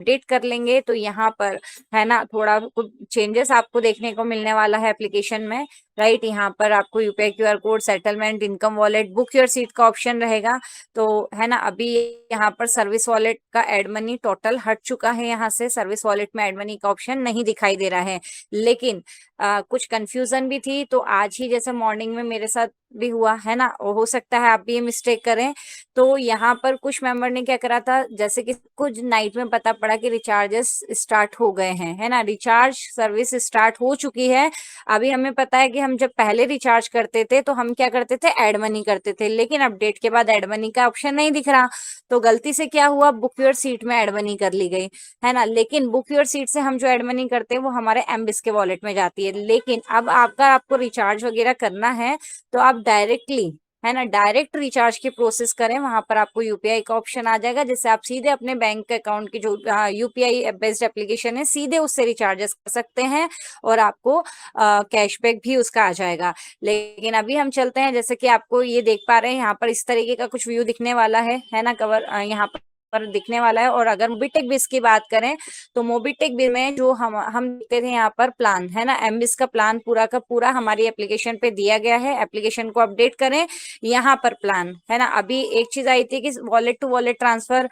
Update कर लेंगे तो यहाँ पर है ना थोड़ा कुछ चेंजेस आपको देखने को मिलने वाला है एप्लीकेशन में, राइट। यहाँ पर आपको UPI QR code, settlement, income wallet, book your seat का ऑप्शन रहेगा। तो है ना अभी यहाँ पर सर्विस वॉलेट का एड मनी टोटल हट चुका है, यहाँ से सर्विस वॉलेट में एड मनी का ऑप्शन नहीं दिखाई दे रहा है। लेकिन कुछ कंफ्यूजन भी थी, तो आज ही जैसे मॉर्निंग में मेरे साथ भी हुआ है ना, हो सकता है आप भी ये मिस्टेक करें। तो यहाँ पर कुछ मेंबर ने क्या करा था, जैसे कि कुछ नाइट में पता पड़ा कि रिचार्जेस स्टार्ट हो गए हैं, है ना, रिचार्ज सर्विस स्टार्ट हो चुकी है। अभी हमें पता है कि हम जब पहले रिचार्ज करते थे तो हम क्या करते थे, एड मनी करते थे, लेकिन अपडेट के बाद एड मनी का ऑप्शन नहीं दिख रहा। तो गलती से क्या हुआ, बुक योर सीट में एड मनी कर ली गई, है ना। लेकिन बुक योर सीट से हम जो एड मनी करते हैं वो हमारे एमबिस के वॉलेट में जाती है। लेकिन अब आपको रिचार्ज वगैरह करना है तो आप डायरेक्टली, है ना, डायरेक्ट रिचार्ज की प्रोसेस करें। वहां पर आपको यूपीआई का ऑप्शन आ जाएगा, जिससे आप सीधे अपने बैंक अकाउंट की जो यूपीआई बेस्ड एप्लीकेशन है सीधे उससे रिचार्जेस कर सकते हैं और आपको कैशबैक भी उसका आ जाएगा। लेकिन अभी हम चलते हैं, जैसे कि आपको ये देख पा रहे हैं यहाँ पर इस तरीके का कुछ व्यू दिखने वाला है ना, कवर यहाँ पर दिखने वाला है। और अगर मोबीटेक बिज की बात करें तो मोबीटेक बिज में जो हम देखते थे यहाँ पर प्लान, है ना, एमबिस का प्लान पूरा का पूरा हमारी एप्लीकेशन पे दिया गया है। एप्लीकेशन को अपडेट करें, यहाँ पर प्लान, है ना। अभी एक चीज आई थी कि wallet to wallet transfer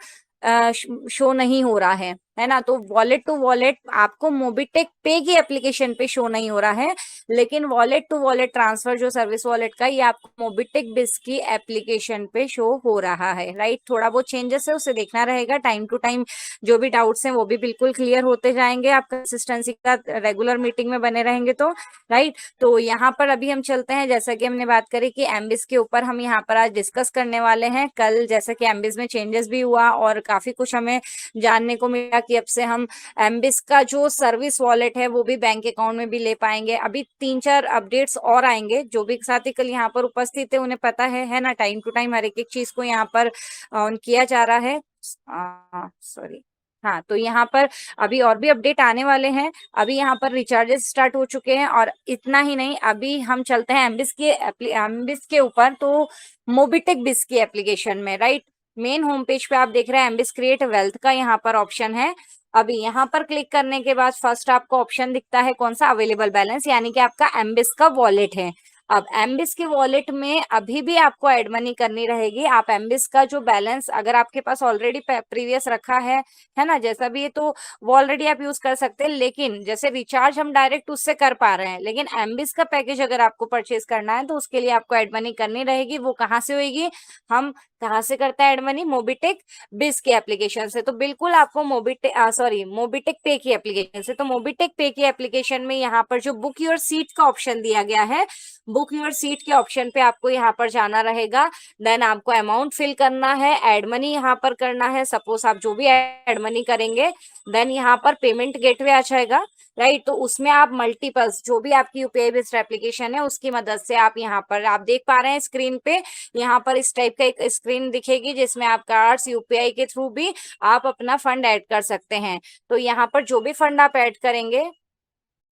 show नहीं हो रहा है ना। तो वॉलेट टू वॉलेट आपको मोबीटेक पे की एप्लीकेशन पे शो नहीं हो रहा है, लेकिन वॉलेट टू वॉलेट ट्रांसफर जो सर्विस वॉलेट का, ये आपको मोबीटेक बिज की एप्लीकेशन पे शो हो रहा है, राइट। थोड़ा बहुत चेंजेस है, उसे देखना रहेगा टाइम टू टाइम। जो भी डाउट्स हैं वो भी बिल्कुल क्लियर होते जाएंगे, आप कंसिस्टेंसी का रेगुलर मीटिंग में बने रहेंगे तो, राइट। तो यहाँ पर अभी हम चलते हैं, जैसा कि हमने बात करी कि एमबिस के ऊपर हम यहाँ पर आज डिस्कस करने वाले हैं। कल जैसा कि एमबिस में चेंजेस भी हुआ और काफी कुछ हमें जानने को मिला कि अब से हम एमबिस का जो सर्विस वॉलेट है वो भी बैंक अकाउंट में भी ले पाएंगे। अभी 3-4 अपडेट्स और आएंगे। जो भी साथी कल यहाँ पर उपस्थित है उन्हें पता है ना, टाइम टू टाइम हर एक चीज को यहाँ पर ऑन किया जा रहा है। सॉरी, हाँ, तो यहाँ पर अभी और भी अपडेट आने वाले हैं। अभी यहाँ पर रिचार्जेस स्टार्ट हो चुके हैं और इतना ही नहीं, अभी हम चलते हैं एमबिस के ऊपर, तो मोबीटेक बिज की एप्लीकेशन में, राइट। मेन होम पेज पे आप देख रहे हैं एमबिस क्रिएट वेल्थ का यहाँ पर ऑप्शन है। अभी यहाँ पर क्लिक करने के बाद फर्स्ट आपको ऑप्शन दिखता है कौन सा, अवेलेबल बैलेंस, यानी कि आपका एमबिस का वॉलेट है। अब एमबिस के वॉलेट में अभी भी आपको एड मनी करनी रहेगी। आप एमबिस का जो बैलेंस अगर आपके पास ऑलरेडी प्रीवियस रखा है ना, जैसा भी है, तो वो ऑलरेडी आप यूज कर सकते हैं। लेकिन जैसे रिचार्ज हम डायरेक्ट उससे कर पा रहे हैं, लेकिन एमबिस का पैकेज अगर आपको परचेज करना है तो उसके लिए आपको एड मनी करनी रहेगी। वो कहाँ से होगी, हम कहाँ से करते हैं एड मनी, मोबीटेक बिज की एप्लीकेशन से। तो बिल्कुल आपको मोबीटेक पे की एप्लीकेशन से। तो मोबीटेक पे की एप्लीकेशन में यहाँ पर जो बुक योर सीट का ऑप्शन दिया गया है, बुक योर सीट के ऑप्शन पे आपको यहाँ पर जाना रहेगा। देन आपको अमाउंट फिल करना है, एड मनी यहाँ पर करना है। सपोज आप जो भी एड मनी करेंगे, देन यहाँ पर पेमेंट गेटवे आ जाएगा, राइट। तो उसमें आप मल्टीपल्स जो भी आपकी यूपीआई बेस्ड एप्लीकेशन है उसकी मदद से आप यहाँ पर आप देख पा रहे हैं स्क्रीन पे, यहाँ पर इस टाइप का एक स्क्रीन दिखेगी जिसमें आप कार्ड्स यूपीआई के थ्रू भी आप अपना फंड ऐड कर सकते हैं। तो यहाँ पर जो भी फंड आप ऐड करेंगे,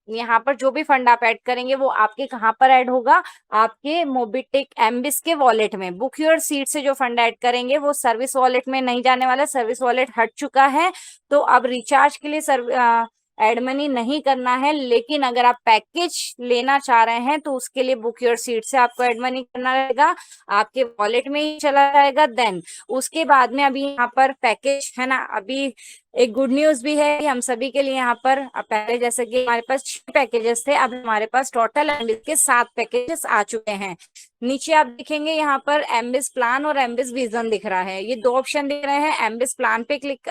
यहाँ पर जो भी फंड आप ऐड करेंगे वो आपके कहाँ पर ऐड होगा, आपके मोबीटेक एमबिस के वॉलेट में। बुक योर सीट से जो फंड ऐड करेंगे वो सर्विस वॉलेट में नहीं जाने वाला, सर्विस वॉलेट हट चुका है। तो अब रिचार्ज के लिए एड मनी नहीं करना है। लेकिन अगर आप पैकेज लेना चाह रहे हैं तो उसके लिए बुक योर सीट से आपको एड मनी करना रहेगा, आपके वॉलेट में ही चला जाएगा। देन उसके बाद में अभी यहाँ पर पैकेज है ना, अभी एक गुड न्यूज भी है कि हम सभी के लिए यहाँ पर पहले जैसे कि हमारे पास 6 पैकेजेस थे, अब हमारे पास टोटल एमबिस के 7 पैकेजेस आ चुके हैं। नीचे आप देखेंगे यहाँ पर एमबिस प्लान और एमबिस विजन दिख रहा है, ये 2 ऑप्शन दिख रहे हैं। एमबिस प्लान पे क्लिक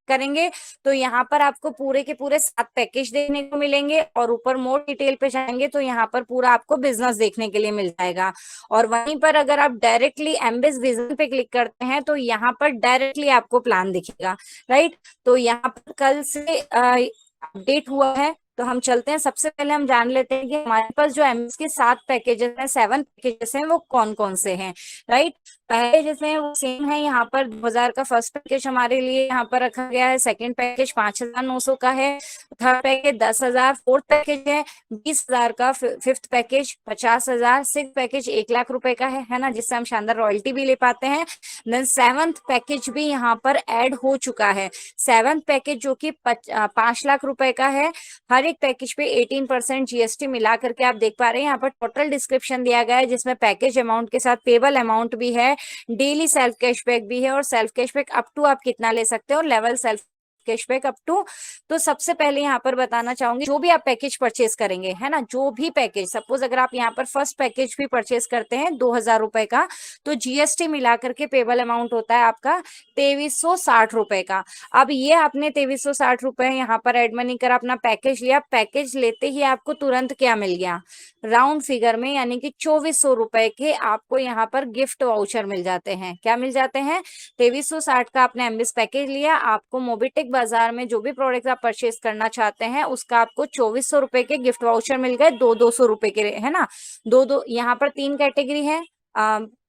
करेंगे तो यहाँ पर आपको पूरे के पूरे 7 पैकेज देखने को मिलेंगे और ऊपर मोर डिटेल पे जाएंगे तो यहाँ पर पूरा आपको बिजनेस देखने के लिए मिल जाएगा। और वहीं पर अगर आप डायरेक्टली एमबिस विजन पे क्लिक करते हैं तो यहाँ पर डायरेक्टली आपको प्लान दिखेगा, राइट। तो यहाँ पर कल से अपडेट हुआ है तो हम चलते हैं, सबसे पहले हम जान लेते हैं कि हमारे पास जो एमबीएस के 7 पैकेजेस हैं, 7 पैकेजेस हैं, वो कौन कौन से हैं, राइट। पहले जैसे हैं वो सेम है, यहाँ पर 2000 का फर्स्ट पैकेज हमारे लिए यहाँ पर रखा गया है, सेकंड पैकेज 5900 का है, थर्ड पैकेज 10,000, फोर्थ पैकेज है 20,000 का, fifth package 50,000, six package 1 lakh रुपए का है ना, जिससे हम शानदार रॉयल्टी भी ले पाते हैं। देन सेवंथ पैकेज भी यहाँ पर ऐड हो चुका है, सेवंथ पैकेज जो कि 5 लाख रुपए का है। हर एक पैकेज पे 18% जीएसटी मिला करके आप देख पा रहे हैं, यहाँ पर टोटल डिस्क्रिप्शन दिया गया है, जिसमें पैकेज अमाउंट के साथ पेबल अमाउंट भी है, डेली सेल्फ कैशबैक भी है, और सेल्फ कैशबैक अप टू आप कितना ले सकते हो, level self cashback up to. तो सबसे पहले यहाँ पर बताना चाहूंगी, जो भी आप पैकेज परचेज करेंगे, है ना, जो भी पैकेज, सपोज अगर आप यहाँ पर फर्स्ट पैकेज भी परचेज करते हैं 2,000 रुपए का, तो जीएसटी मिला करके पेबल अमाउंट होता है आपका 2360 रुपए का। अब ये आपने 2360 रुपए यहाँ पर एड मनी कर अपना पैकेज लिया, पैकेज लेते ही आपको तुरंत क्या मिल गया, राउंड फिगर में, यानी कि 2400 रुपए के आपको यहाँ पर गिफ्ट वाउचर मिल जाते हैं। क्या मिल जाते हैं, 2360 का आपने एमबीएस पैकेज लिया, आपको मोबिटेक बाजार में जो भी प्रोडक्ट आप परचेज करना चाहते हैं उसका आपको 2400 रुपए के गिफ्ट वाउचर मिल गए, 200 रुपए के, है ना। दो यहाँ पर 3 कैटेगरी है।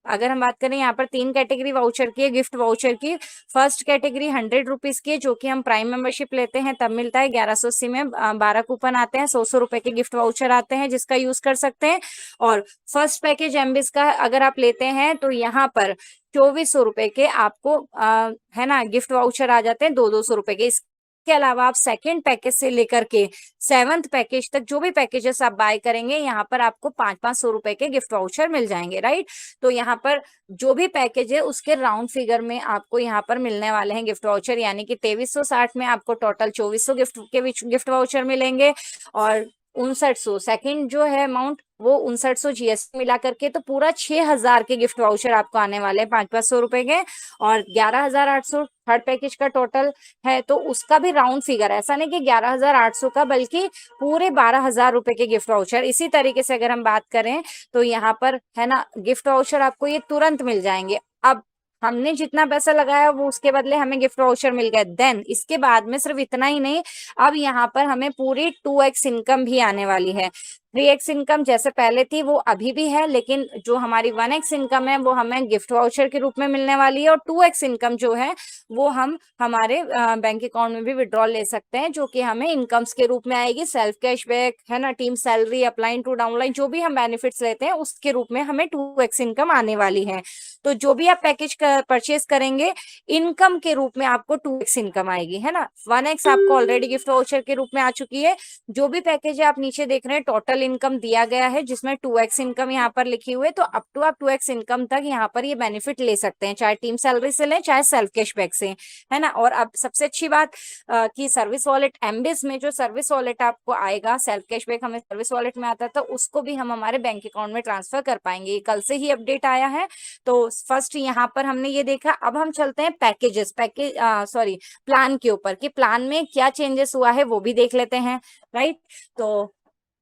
अगर हम बात करें यहाँ पर 3 कैटेगरी वाउचर की है, गिफ्ट वाउचर की। फर्स्ट कैटेगरी 100 रुपीज की है, जो कि हम प्राइम मेंबरशिप लेते हैं तब मिलता है, 1180 में 12 कूपन आते हैं, 100 रुपए के गिफ्ट वाउचर आते हैं, जिसका यूज कर सकते हैं। और फर्स्ट पैकेज एमबीएस का अगर आप लेते हैं तो यहाँ पर 2400 रुपए के आपको है ना गिफ्ट वाउचर आ जाते हैं, 200 रुपए के। के अलावा आप सेकंड पैकेज से लेकर के सेवंथ पैकेज तक जो भी पैकेजेस आप बाय करेंगे, यहाँ पर आपको 500 रुपए के गिफ्ट वाउचर मिल जाएंगे, राइट। तो यहाँ पर जो भी पैकेज है उसके राउंड फिगर में आपको यहाँ पर मिलने वाले हैं गिफ्ट वाउचर, यानी कि 2360 में आपको टोटल 2400 गिफ्ट वाउचर मिलेंगे, और 5900 सेकंड जो है अमाउंट वो 5900 जीएसटी मिला करके, तो पूरा 6000 के गिफ्ट वाउचर आपको आने वाले हैं 500 रुपए के, और 11,800 थर्ड पैकेज का टोटल है, तो उसका भी राउंड फिगर है, ऐसा नहीं कि 11,800 का, बल्कि पूरे 12,000 रुपए के गिफ्ट वाउचर। इसी तरीके से अगर हम बात करें तो यहाँ पर है ना गिफ्ट वाउचर आपको ये तुरंत मिल जाएंगे। अब हमने जितना पैसा लगाया वो उसके बदले हमें गिफ्ट वाउचर मिल गए। देन इसके बाद में सिर्फ इतना ही नहीं, अब यहाँ पर हमें पूरी 2x इनकम भी आने वाली है। 3x इनकम जैसे पहले थी वो अभी भी है, लेकिन जो हमारी 1x इनकम है वो हमें गिफ्ट वाउचर के रूप में मिलने वाली है, और 2x इनकम जो है वो हम हमारे बैंक अकाउंट में भी विड्रॉल ले सकते हैं, जो कि हमें इनकम्स के रूप में आएगी। सेल्फ कैशबैक, है ना, team salary, upline to downline, जो भी हम बेनिफिट्स लेते हैं उसके रूप में हमें 2x इनकम आने वाली है। तो जो भी आप पैकेज परचेज करेंगे इनकम के रूप में आपको 2x इनकम आएगी, है ना। 1x आपको ऑलरेडी गिफ्ट वाउचर के रूप में आ चुकी है। जो भी पैकेज है आप नीचे देख रहे हैं टोटल इनकम दिया गया है, जिसमें 2x इनकम यहाँ पर लिखी हुई है, तो अप टू आप 2x इनकम तक यहाँ पर ये बेनिफिट ले सकते हैं, चाहे टीम सैलरी से लें चाहे सेल्फ कैशबैक से, है ना। और अब सबसे अच्छी बात कि सर्विस वॉलेट एमबीएस में जो सर्विस वॉलेट आपको आएगा, सेल्फ कैशबैक हमें सर्विस वॉलेट में आता था, उसको भी हम हमारे बैंक अकाउंट में ट्रांसफर कर पाएंगे। कल से ही अपडेट आया है, तो फर्स्ट यहाँ पर हमने ये देखा। अब हम चलते हैं प्लान के ऊपर, कि प्लान में क्या चेंजेस हुआ है वो भी देख लेते हैं, राइट। तो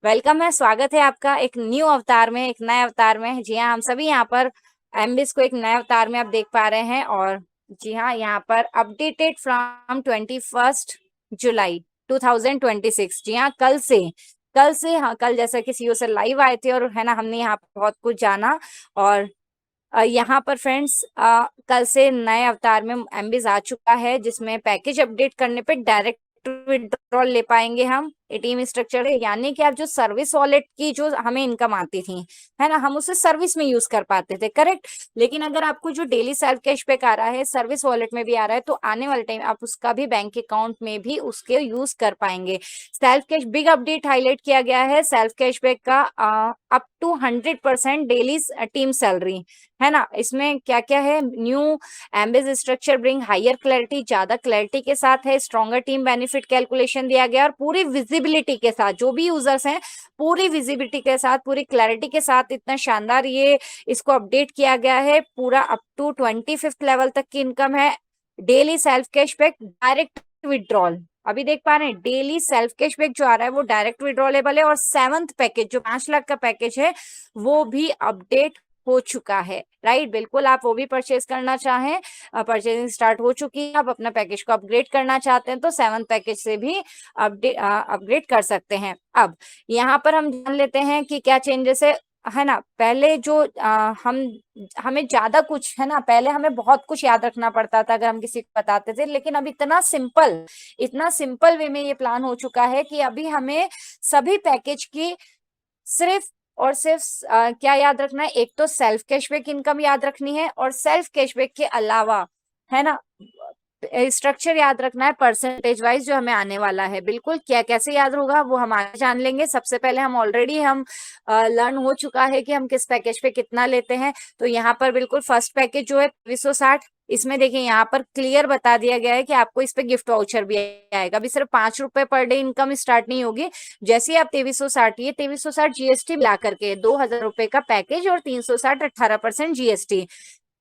वेलकम है, स्वागत है आपका एक न्यू अवतार में, एक नए अवतार में। जी हाँ, हम सभी यहाँ पर एमबीएस को एक नए अवतार में आप देख पा रहे हैं। और जी हाँ, यहाँ पर अपडेटेड फ्रॉम 21 जुलाई 2026। जी हाँ, कल से हाँ, कल जैसा कि सीईओ सर लाइव आए थे, और है ना हमने यहाँ बहुत कुछ जाना। और यहाँ पर फ्रेंड्स कल से नए अवतार में एमबीएस आ चुका है, जिसमें पैकेज अपडेट करने पे डायरेक्ट विड्रॉल ले पाएंगे हम एटीएम स्ट्रक्चर, यानी कि आप जो सर्विस वॉलेट की जो हमें इनकम आती थी, है ना, हम उसे सर्विस में यूज कर पाते थे, करेक्ट। लेकिन अगर आपको जो डेली सेल्फ कैशबैक आ रहा है सर्विस वॉलेट में भी आ रहा है, तो आने वाले टाइम आप उसका भी बैंक अकाउंट में भी उसके यूज कर पाएंगे। Self cash big update highlight किया गया है सेल्फ कैशबैक का, up to 100% daily team salary, है ना। इसमें क्या क्या है, new MBS structure bring higher clarity, ज्यादा क्लैरिटी के साथ है, स्ट्रॉन्गर टीम बेनिफिट कैलकुलेशन दिया गया, और पूरी विजिबिलिटी के साथ, जो भी यूजर्स हैं पूरी विजिबिलिटी के साथ, पूरी क्लैरिटी के साथ, इतना शानदार ये इसको अपडेट किया गया है। पूरा अप टू 25th लेवल तक की इनकम है। Daily self cashback direct withdrawal, अभी देख पा रहे हैं डेली सेल्फ कैशबैक जो आ रहा है वो डायरेक्ट विड्रॉलेबल है। और 7th पैकेज जो 5 लाख का पैकेज है वो भी अपडेट हो चुका है, राइट। बिल्कुल आप वो भी परचेज करना चाहें, परचेजिंग स्टार्ट हो चुकी है, आप अपना पैकेज को अपग्रेड करना चाहते हैं तो 7th पैकेज से भी अपग्रेड कर सकते हैं। अब यहाँ पर हम जान लेते हैं कि क्या चेंजेस है ना। पहले जो हमें ज्यादा कुछ है ना, पहले हमें बहुत कुछ याद रखना पड़ता था अगर हम किसी को बताते थे, लेकिन अब इतना सिंपल वे में ये प्लान हो चुका है कि अभी हमें सभी पैकेज की सिर्फ और सिर्फ क्या याद रखना है, एक तो सेल्फ कैशबैक इनकम याद रखनी है, और सेल्फ कैशबैक के अलावा है ना स्ट्रक्चर याद रखना है परसेंटेज वाइज जो हमें आने वाला है। बिल्कुल क्या कैसे याद होगा वो हम आगे जान लेंगे। सबसे पहले हम ऑलरेडी लर्न हो चुका है कि हम किस पैकेज पे कितना लेते हैं। तो यहाँ पर बिल्कुल फर्स्ट पैकेज जो है 2360, इसमें देखिए यहाँ पर क्लियर बता दिया गया है कि आपको इस पे गिफ्ट वाउचर भी आएगा। अभी सिर्फ 5 रुपए पर डे इनकम स्टार्ट नहीं होगी। जैसे ही आप 2360, ये 2360 जीएसटी मिला करके 2000 रुपए का पैकेज और 360 18% GST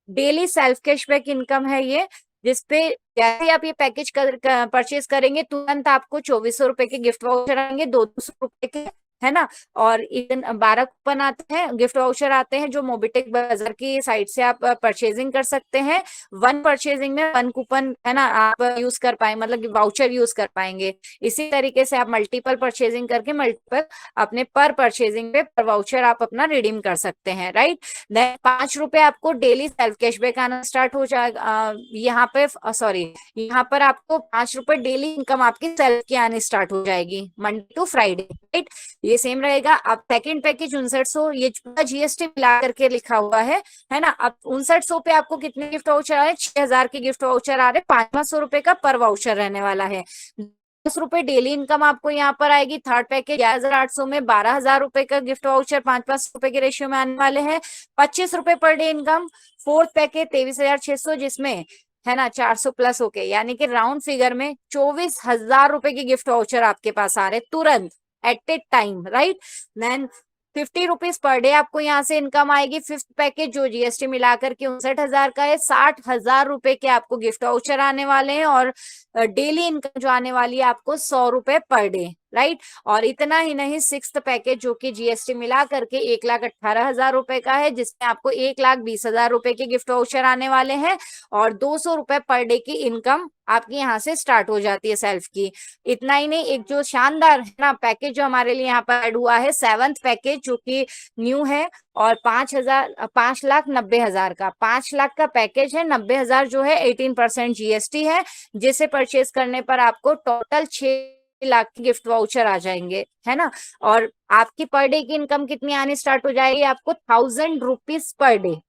daily self cashback income है ये, जिसपे जैसे आप ये पैकेज परचेज करेंगे तुरंत आपको 2400 रुपए के गिफ्ट वाउचर आएंगे, 200 रुपए के, है ना। और इवन 12 कूपन आते हैं, गिफ्ट वाउचर आते हैं जो मोबिटेक बाजार की साइट से आप परचेजिंग कर सकते हैं। 1 परचेजिंग में 1 कूपन है ना आप यूज कर पाए, मतलब वाउचर यूज कर पाएंगे। इसी तरीके से आप मल्टीपल परचेजिंग करके मल्टीपल अपने पर परचेजिंग पे पर वाउचर आप अपना रिडीम कर सकते हैं, राइट। देन 5 रुपए आपको डेली सेल्फ कैशबैक आना स्टार्ट हो जाएगा। यहाँ पे सॉरी, यहाँ पर आपको 5 रुपए डेली इनकम आपकी सेल्फ की आनी स्टार्ट हो जाएगी मंडे टू फ्राइडे, राइट। ये सेम रहेगा। अब सेकंड पैकेज 5900, ये पूरा जीएसटी मिला करके लिखा हुआ है ना। अब 5900 पे आपको कितने गिफ्ट वाउचर आ रहे हैं, 6000 के गिफ्ट वाउचर आ रहे हैं, 500 रुपए का पर वाउचर रहने वाला है। 10 रुपए डेली इनकम आपको यहाँ पर आएगी। थर्ड पैकेज 11800 में 12000 रुपए का गिफ्ट वाउचर 5-5 रुपए के रेशियो में आने वाले हैं, 25 रुपए per day income. Fourth package 23,600, जिसमें है ना 400 प्लस होके, यानी कि राउंड फिगर में 24,000 रुपए के गिफ्ट वाउचर आपके पास आ रहे तुरंत at a time, right. Then 50 rupees per day आपको यहाँ से इनकम आएगी। फिफ्थ पैकेज जो जीएसटी मिलाकर के 59,000 का है, 60,000 रुपए के आपको गिफ्ट वाउचर आने वाले हैं, और डेली इनकम जो आने वाली है आपको 100 रुपए पर डे, राइट। और इतना ही नहीं, सिक्स्थ पैकेज जो कि जीएसटी मिला करके 1,18,000 रुपए का है, जिसमें आपको 1,20,000 रुपए के गिफ्ट वाउचर आने वाले हैं, और 200 रुपए पर डे की इनकम आपकी यहाँ से स्टार्ट हो जाती है सेल्फ की। इतना ही नहीं, एक जो शानदार है ना पैकेज जो हमारे लिए यहाँ पर ऐड हुआ है, 7th पैकेज जो कि न्यू है, और 5,90,000 का 5 लाख का पैकेज है। 90,000 जो है 18% जीएसटी है, जिसे परचेज करने पर आपको टोटल 6 लाख की गिफ्ट वाउचर आ जाएंगे, है ना। और आपकी पर डे की इनकम कितनी आनी स्टार्ट हो जाएगी, आपको 1000 रुपीज पर डे,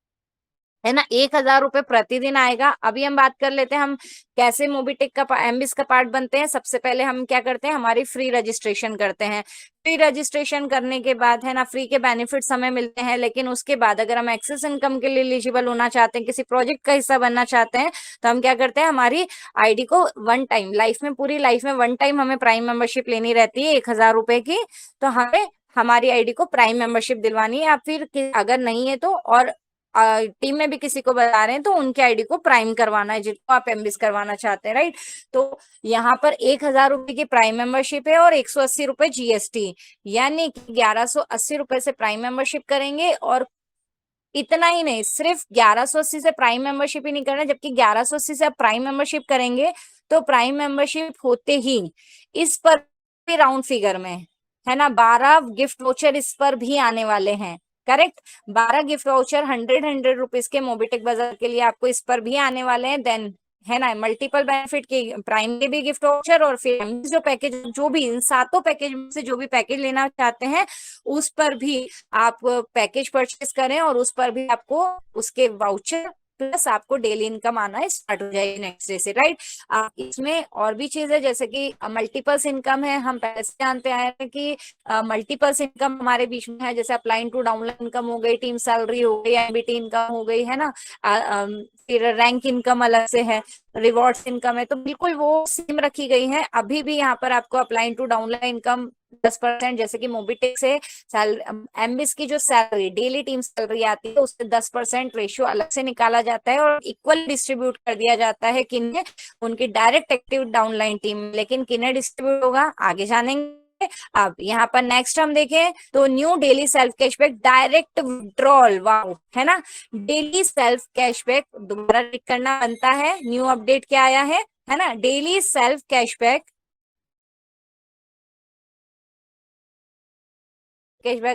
है ना, 1000 रुपए प्रतिदिन आएगा। अभी हम बात कर लेते हैं हम कैसे मोबिटेक का एमबीएस का पार्ट बनते हैं। सबसे पहले हम क्या करते हैं, हमारी फ्री रजिस्ट्रेशन करते हैं। फ्री रजिस्ट्रेशन करने के बाद है ना फ्री के बेनिफिट्स हमें मिलते हैं, लेकिन उसके बाद अगर हम एक्सेस इनकम के लिए एलिजिबल होना चाहते हैं, किसी प्रोजेक्ट का हिस्सा बनना चाहते हैं, तो हम क्या करते हैं, हमारी आईडी को वन टाइम लाइफ में, पूरी लाइफ में वन टाइम हमें प्राइम मेंबरशिप लेनी रहती है 1000 रुपए की। तो हमें हमारी आईडी को प्राइम मेंबरशिप दिलवानी है, या फिर अगर नहीं है तो, और टीम में भी किसी को बता रहे हैं तो उनकी आईडी को प्राइम करवाना है, जिनको आप एमबीएस करवाना चाहते हैं, राइट। तो यहाँ पर 1000 रुपए की प्राइम मेंबरशिप है और 180 रुपए जीएसटी, यानी कि 1180 रुपए से प्राइम मेंबरशिप करेंगे। और इतना ही नहीं, सिर्फ 1180 से प्राइम मेंबरशिप ही नहीं करना, जबकि 1180 से आप प्राइम मेंबरशिप करेंगे तो प्राइम मेंबरशिप होते ही इस पर भी राउंड फिगर में है ना 12 गिफ्ट वाउचर इस पर भी आने वाले हैं, करेक्ट। 12 गिफ्ट वाउचर 100 रुपीज के मोबिटेक बाजार के लिए आपको इस पर भी आने वाले हैं। देन है ना मल्टीपल बेनिफिट के प्राइम के भी गिफ्ट वाउचर, और फिर जो पैकेज, जो भी इन 7 पैकेज में से जो भी पैकेज लेना चाहते हैं उस पर भी आप पैकेज परचेज करें, और उस पर भी आपको उसके वाउचर प्लस आपको डेली इनकम आना स्टार्ट हो जाएगी नेक्स्ट डे से, राइट। इसमें और भी चीज है, जैसे कि मल्टीपल्स इनकम है। हम पहले से जानते आए हैं कि मल्टीपल्स इनकम हमारे बीच में है, जैसे अपलाइन टू डाउनलाइन इनकम हो गई, टीम सैलरी हो गई, एमबीटी इनकम हो गई, है ना। फिर रैंक इनकम अलग से है, रिवॉर्ड्स इनकम है, तो बिल्कुल वो सेम रखी गई है। अभी भी यहाँ पर आपको अपलाइन टू डाउनलाइन इनकम 10%, जैसे कि मोबिटेक से एमबीएस की जो सैलरी डेली टीम सैलरी आती है उससे 10% रेशियो अलग से निकाला जाता है और इक्वल डिस्ट्रीब्यूट कर दिया जाता है किन्हें, उनकी डायरेक्ट एक्टिव डाउनलाइन टीम। लेकिन किन्हें डिस्ट्रीब्यूट होगा आगे जानेंगे। अब यहाँ पर नेक्स्ट हम देखें तो new daily self cashback direct withdrawal, wow, है ना। डेली सेल्फ कैशबैक दोबारा टिक करना बनता है। न्यू अपडेट क्या आया है ना, डेली सेल्फ कैशबैक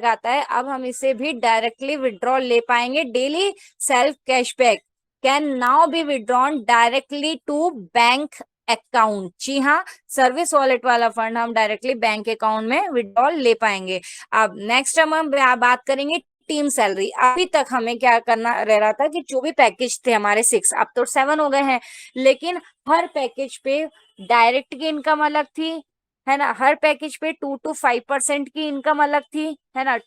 आता है। अब हम इसे भी डायरेक्टली विड्रॉल ले पाएंगे। Daily self cashback can now be withdrawn directly to bank account. जी हाँ, सर्विस वॉलेट वाला फंड हम डायरेक्टली बैंक अकाउंट में विड्रॉल ले पाएंगे। अब नेक्स्ट हम बात करेंगे टीम सैलरी। अभी तक हमें क्या करना रह रहा था कि जो भी पैकेज थे हमारे 6, अब तो 7 हो गए हैं, लेकिन हर पैकेज पे डायरेक्ट की इनकम अलग थी, है ना। हर पैकेज पे 2 to 5% की इनकम अलग थी, है ना।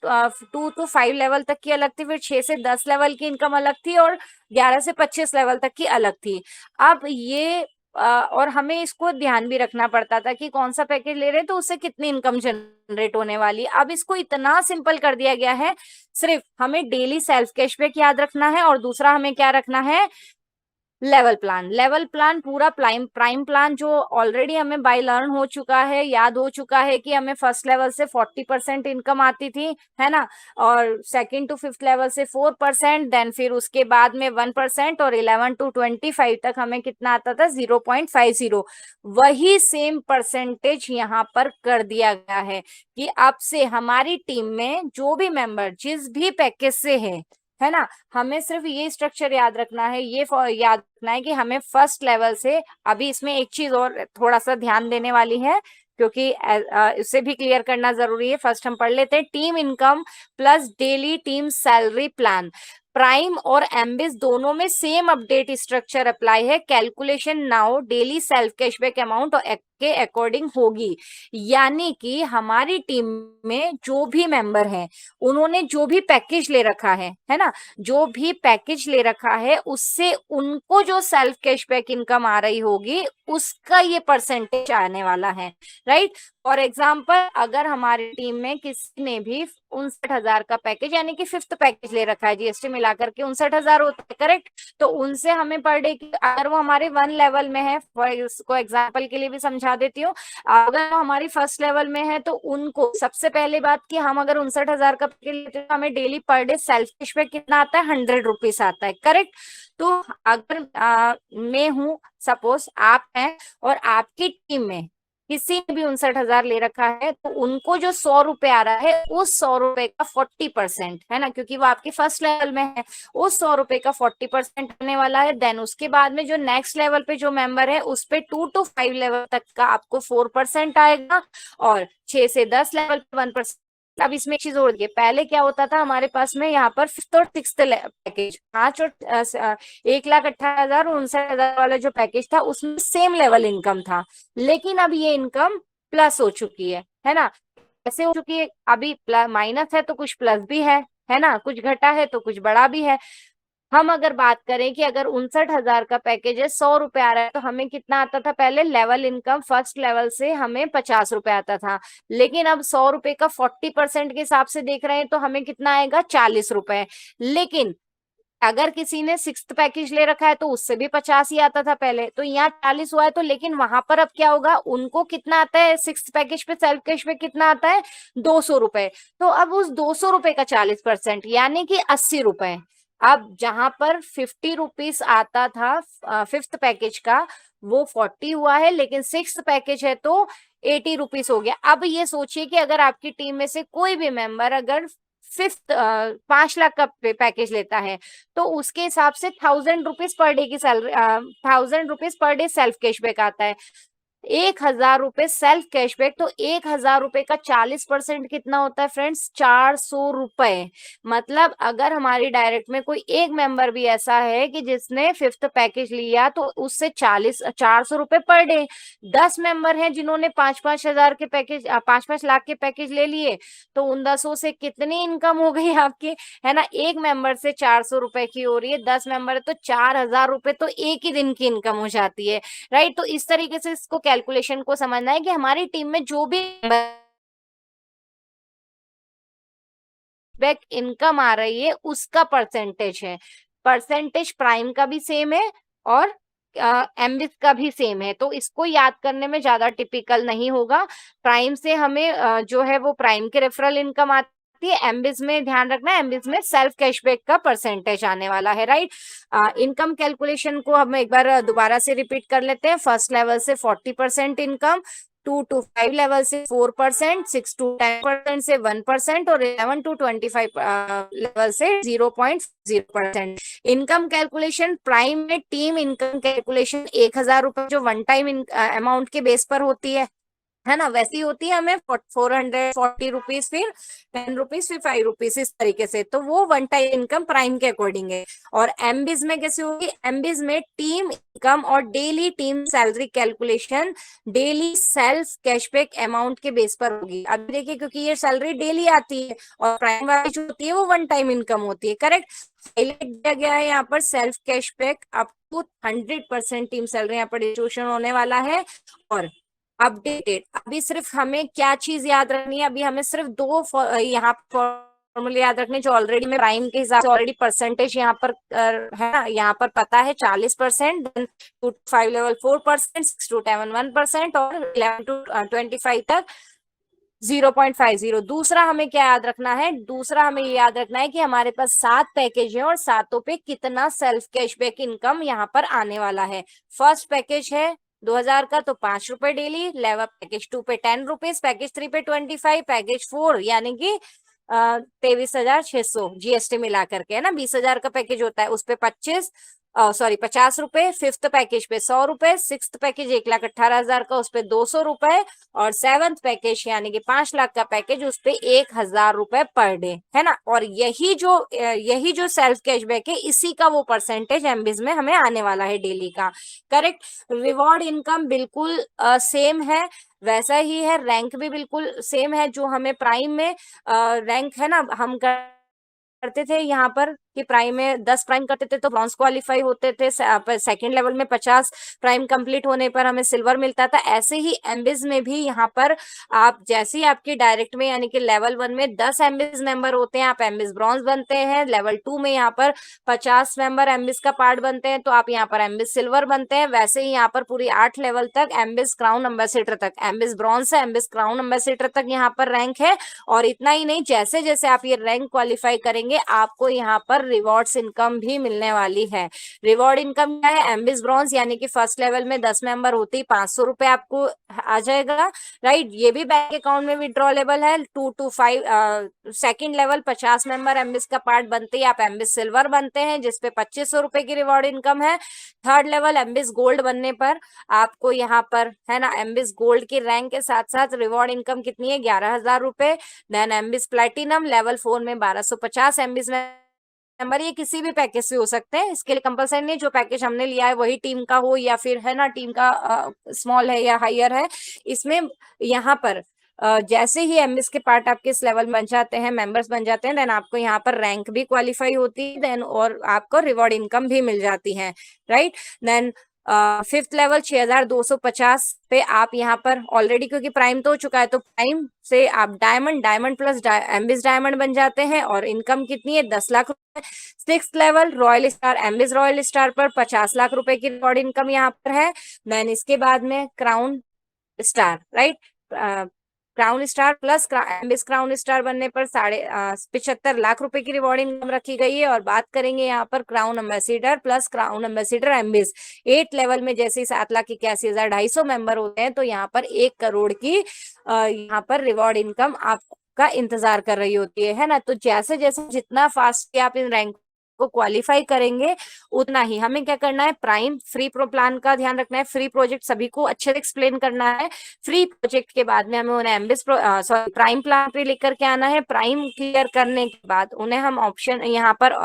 2 to 5 लेवल तक की अलग थी, फिर 6 से 10 लेवल की इनकम अलग थी, और 11 से 25 लेवल तक की अलग थी। अब ये और हमें इसको ध्यान भी रखना पड़ता था कि कौन सा पैकेज ले रहे हैं तो उससे कितनी इनकम जनरेट होने वाली। अब इसको इतना सिंपल कर दिया गया है, सिर्फ हमें डेली सेल्फ कैशबैक याद रखना है, और दूसरा हमें क्या रखना है, लेवल प्लान। लेवल प्लान पूरा प्राइम प्लान जो ऑलरेडी हमें बाय लर्न हो चुका है, याद हो चुका है कि हमें फर्स्ट लेवल से 40% इनकम आती थी, है ना, और सेकंड टू फिफ्थ लेवल से 4%, देन फिर उसके बाद में 1%, और 11 to 25 तक हमें कितना आता था, 0.50। वही सेम परसेंटेज यहाँ पर कर दिया गया है कि अब से हमारी टीम में जो भी मेंबर जिस भी पैकेज से है ना, हमें सिर्फ ये स्ट्रक्चर याद रखना है, ये याद रखना है कि हमें फर्स्ट लेवल से, अभी इसमें एक चीज और थोड़ा सा ध्यान देने वाली है क्योंकि इसे भी क्लियर करना जरूरी है। फर्स्ट हम पढ़ लेते हैं, team income plus daily team salary plan. Prime और एम्बिस दोनों में सेम अपडेट स्ट्रक्चर अप्लाई है। Calculation now daily self cashback amount के अकॉर्डिंग होगी, यानी कि हमारी टीम में जो भी मेंबर हैं उन्होंने जो भी पैकेज ले रखा है ना, जो भी पैकेज ले रखा है उससे उनको जो सेल्फ कैशबैक इनकम आ रही होगी उसका ये परसेंटेज आने वाला है, राइट। फॉर एग्जाम्पल, अगर हमारी टीम में किसी ने भी 59,000 का पैकेज यानी कि फिफ्थ पैकेज ले रखा है, जीएसटी मिलाकर के 59,000 होता है, करेक्ट। तो उनसे हमें पर डे की, अगर वो हमारे 1 लेवल में है, इसको एग्जाम्पल के लिए भी समझा देती हूँ, अगर वो हमारी फर्स्ट लेवल में है तो उनको सबसे पहले बात कि हम अगर 59,000 का पैकेज लेते हैं तो हमें daily per day self cashback कितना आता है, 100 रुपीज आता है, करेक्ट। तो अगर मैं हूं, सपोज आप हैं, और आपकी टीम में किसी ने भी 59,000 ले रखा है, तो उनको जो 100 रुपए आ रहा है उस 100 रुपए का 40%, है ना, क्योंकि वो आपके फर्स्ट लेवल में है, उस 100 रुपए का 40% आने वाला है। देन उसके बाद में जो नेक्स्ट लेवल पे जो मेंबर है उस पे 2 to 5 लेवल तक का आपको 4% आएगा, और 6 से 10 लेवल पे 1%। अब इसमें एक चीज और देखिए, पहले क्या होता था हमारे पास में यहाँ पर फिफ्थ और सिक्स्थ पैकेज, 5 और 1,18,000 वाला जो पैकेज था उसमें सेम लेवल इनकम था, लेकिन अब ये इनकम प्लस हो चुकी है ना। कैसे हो चुकी है, अभी माइनस है तो कुछ प्लस भी है ना, कुछ घटा है तो कुछ बढ़ा भी है। हम अगर बात करें कि अगर 59,000 का पैकेज है, 100 रुपए आ रहा है, तो हमें कितना आता था पहले, लेवल इनकम फर्स्ट लेवल से हमें 50 रुपए आता था, लेकिन अब 100 रुपए का 40% के हिसाब से देख रहे हैं तो हमें कितना आएगा, 40 रुपए। लेकिन अगर किसी ने सिक्स्थ पैकेज ले रखा है तो उससे भी 50 ही आता था पहले, तो यहाँ 40 हुआ है, तो लेकिन वहां पर अब क्या होगा, उनको कितना आता है, सिक्स्थ पैकेज पे सेल्फ कैश पे कितना आता है, 200 रुपए। तो अब उस 200 रुपए का 40% यानी कि 80 रुपए। अब जहां पर 50 रुपीज आता था फिफ्थ पैकेज का, वो 40 हुआ है, लेकिन सिक्स्थ पैकेज है तो 80 रुपीज हो गया। अब ये सोचिए कि अगर आपकी टीम में से कोई भी मेंबर अगर फिफ्थ 5 लाख का पैकेज लेता है तो उसके हिसाब से 1,000 रुपीज पर डे की salary, 1,000 rupees per day self cashback आता है। 1,000 रुपए सेल्फ कैशबैक, तो 1,000 रुपए का 40% कितना होता है फ्रेंड्स, 400 रुपए। मतलब अगर हमारी डायरेक्ट में कोई एक मेंबर भी ऐसा है कि जिसने फिफ्थ पैकेज लिया तो उससे 400 रुपए पर डे। 10 मेंबर हैं जिन्होंने 5,5 हजार के पैकेज, 5-5 लाख के पैकेज ले लिए, तो उन 10 से कितनी इनकम हो गई आपकी, है ना। एक मेंबर से 400 रुपए की हो रही है, 10 मेंबर है तो 4,000 रुपए तो एक ही दिन की इनकम हो जाती है, राइट। तो इस तरीके से इसको कैलकुलेशन को समझना है कि हमारी टीम में जो भी बैक इनकम आ रही है उसका परसेंटेज है। परसेंटेज प्राइम का भी सेम है और एमबिस का भी सेम है, तो इसको याद करने में ज्यादा टिपिकल नहीं होगा। प्राइम से हमें जो है वो प्राइम के रेफरल इनकम आती है। एमबिस में ध्यान रखना है, एमबिस में सेल्फ कैशबैक का परसेंटेज आने वाला है, राइट। इनकम कैलकुलेशन को हम एक बार दोबारा से रिपीट कर लेते हैं। फर्स्ट लेवल से 40% इनकम, 2 to 5 लेवल से 4%, 6 to 10% से 1% और 11 to 25 लेवल से 0.0%। इनकम कैलकुलेशन प्राइम में टीम इनकम कैलकुलेशन 1,000 रुपए जो वन टाइम अमाउंट के बेस पर होती है ना, वैसी होती है। हमें 440 रुपीज, फिर 10 रुपीज, फिर 5 रुपीज, इस तरीके से। तो वो वन टाइम इनकम प्राइम के अकॉर्डिंग है। और एमबीज में कैसे होगी? एमबीज में टीम इनकम और daily team salary calculation daily self cashback amount के बेस पर होगी। अब देखिए, क्योंकि ये सैलरी डेली आती है और प्राइम वाली जो होती है वो वन टाइम इनकम होती है, करेक्ट। हाईलाइट दिया गया है यहाँ पर self cashback up to 100% team salary यहाँ पर डिस्ट्रीब्यूशन होने वाला है। और अपडेटेड, अभी सिर्फ हमें क्या चीज याद रखनी है? अभी हमें सिर्फ दो यहाँ फॉर्मूले याद रखने, जो ऑलरेडी में प्राइम के हिसाब से ऑलरेडी परसेंटेज यहाँ पर है ना, यहाँ पर पता है 40%, 2 to 5 लेवल 4%, 6 to 7 1% और 11 to 25 तक 0.50। दूसरा हमें क्या याद रखना है? दूसरा हमें ये याद रखना है कि हमारे पास 7 पैकेज है और सातों पे कितना सेल्फ कैशबैक इनकम यहाँ पर आने वाला है। फर्स्ट पैकेज है 2,000 का, तो 5 रुपए डेली लेवल। पैकेज 2 पे 10 रुपीज, पैकेज 3 पे 25, पैकेज 4 यानी कि 23,600 जीएसटी मिला करके, है ना। 20,000 का पैकेज होता है, उस पे 50 रुपए। फिफ्थ पैकेज पे 100 रुपए, सिक्स्थ पैकेज 1,18,000 का, उस पे 200 रुपए। और सेवंथ पैकेज यानी कि 5 लाख का पैकेज, उस पे 1,000 रुपए पर डे, है ना। और यही जो सेल्फ कैशबैक है, इसी का वो परसेंटेज एमबीज में हमें आने वाला है डेली का, करेक्ट। रिवॉर्ड इनकम बिल्कुल सेम है, वैसा ही है। रैंक भी बिल्कुल सेम है, जो हमें प्राइम में रैंक है ना, हम करते थे यहाँ पर कि प्राइम में 10 प्राइम करते थे तो ब्रॉन्ज क्वालिफाई होते थे। सेकंड लेवल में 50 प्राइम कंप्लीट होने पर हमें सिल्वर मिलता था। ऐसे ही एमबीज में भी यहाँ पर आप जैसे ही आपकी डायरेक्ट में यानी कि लेवल 1 में 10 एमबीज मेंबर होते हैं, आप एमबीज ब्रॉन्ज बनते हैं। लेवल 2 में यहाँ पर 50 मेंबर एमबीज का पार्ट बनते हैं, तो आप यहाँ पर एमबीज सिल्वर बनते हैं। वैसे ही यहाँ पर पूरी 8 लेवल तक एमबीज क्राउन एम्बेसडर तक, एमबीज ब्रॉन्ज से एमबीज क्राउन एम्बेसडर तक यहाँ पर रैंक है। और इतना ही नहीं, जैसे जैसे आप ये रैंक क्वालिफाई करेंगे, आपको यहाँ पर रिवॉर्ड्स इनकम भी मिलने वाली है। रिवॉर्ड इनकम क्या है? एमबीज ब्रॉन्ज यानी कि फर्स्ट लेवल में 10 मेंबर होते ही 500 रुपए आपको आ जाएगा, राइट। ये भी बैंक अकाउंट में विड्रॉलेबल है। 2 to 5 सेकेंड लेवल 50 मेंबर एमबीज का पार्ट बनते ही आप एमबीज सिल्वर बनते हैं, जिसपे 2500 रुपए की रिवॉर्ड इनकम है। थर्ड लेवल एमबीज गोल्ड बनने पर आपको यहाँ पर, है ना, एमबीज गोल्ड की रैंक के साथ साथ रिवॉर्ड इनकम कितनी है? 11,000 रुपए। देन एमबीज प्लेटिनम लेवल 4 में 1250 एमबीज नंबर। ये किसी भी पैकेज से हो सकते हैं, इसके लिए कंपलसरी नहीं जो पैकेज हमने लिया है वही टीम का हो, या फिर है ना टीम का स्मॉल है या हायर है। इसमें यहाँ पर जैसे ही एमबीज के पार्ट आपके इस लेवल बन जाते हैं, मेंबर्स बन जाते हैं, देन आपको यहाँ पर रैंक भी क्वालिफाई होती है, देन और आपको रिवॉर्ड इनकम भी मिल जाती है, राइट। देन फिफ्थ लेवल 6,250 पे आप यहाँ पर ऑलरेडी, क्योंकि प्राइम तो हो चुका है, तो प्राइम से आप डायमंड प्लस एमबीज डायमंड बन जाते हैं। और इनकम कितनी है? 10 लाख रुपए। Six level royal star, MBs royal star पर 50 लाख रुपए की रिवॉर्ड इनकम यहाँ पर है। देन इसके बाद में crown star, right. Crown star plus MBs crown star बनने पर 75 लाख रुपए की रिवॉर्ड इनकम रखी गई है। और बात करेंगे यहाँ पर crown ambassador plus crown ambassador MBs 8 level में जैसे 7,81,250 मेंबर होते हैं, तो यहाँ पर 1 करोड़ की यहाँ पर रिवॉर्ड इनकम आपका इंतजार कर रही होती है ना। तो जैसे जैसे जितना फास्ट आप इन रैंक को क्वालिफाई करेंगे, उतना ही हमें क्या करना है? प्राइम फ्री प्रो प्लान का ध्यान रखना है। फ्री प्रोजेक्ट सभी को अच्छे से एक्सप्लेन करना है। फ्री प्रोजेक्ट के बाद में हमें उन्हें एमबीज सॉरी प्राइम प्लान पे लेकर के आना है। प्राइम क्लियर करने के बाद उन्हें हम ऑप्शन यहाँ पर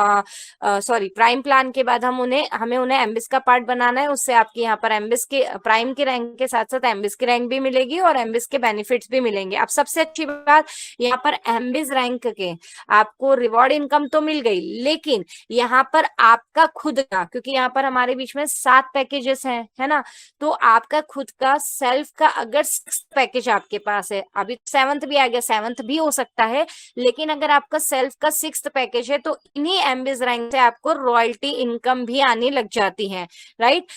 सॉरी प्राइम प्लान के बाद हमें उन्हें एमबीज का पार्ट बनाना है। उससे आपकी यहाँ पर एमबीज के प्राइम की रैंक के साथ साथ एमबीज की रैंक भी मिलेगी और एमबीज के बेनिफिट्स भी मिलेंगे। अब सबसे अच्छी बात यहाँ पर एमबीज रैंक के आपको रिवॉर्ड इनकम तो मिल गई, लेकिन यहाँ पर आपका खुद का, क्योंकि यहाँ पर हमारे बीच में 7 पैकेजेस हैं, है ना, तो आपका खुद का सेल्फ का अगर 6 पैकेज आपके पास है, अभी 7th भी आ गया, 7th भी हो सकता है, लेकिन अगर आपका सेल्फ का 6th पैकेज है तो इन्हीं एमबीज रैंक से आपको रॉयल्टी इनकम भी आने लग जाती है, राइट।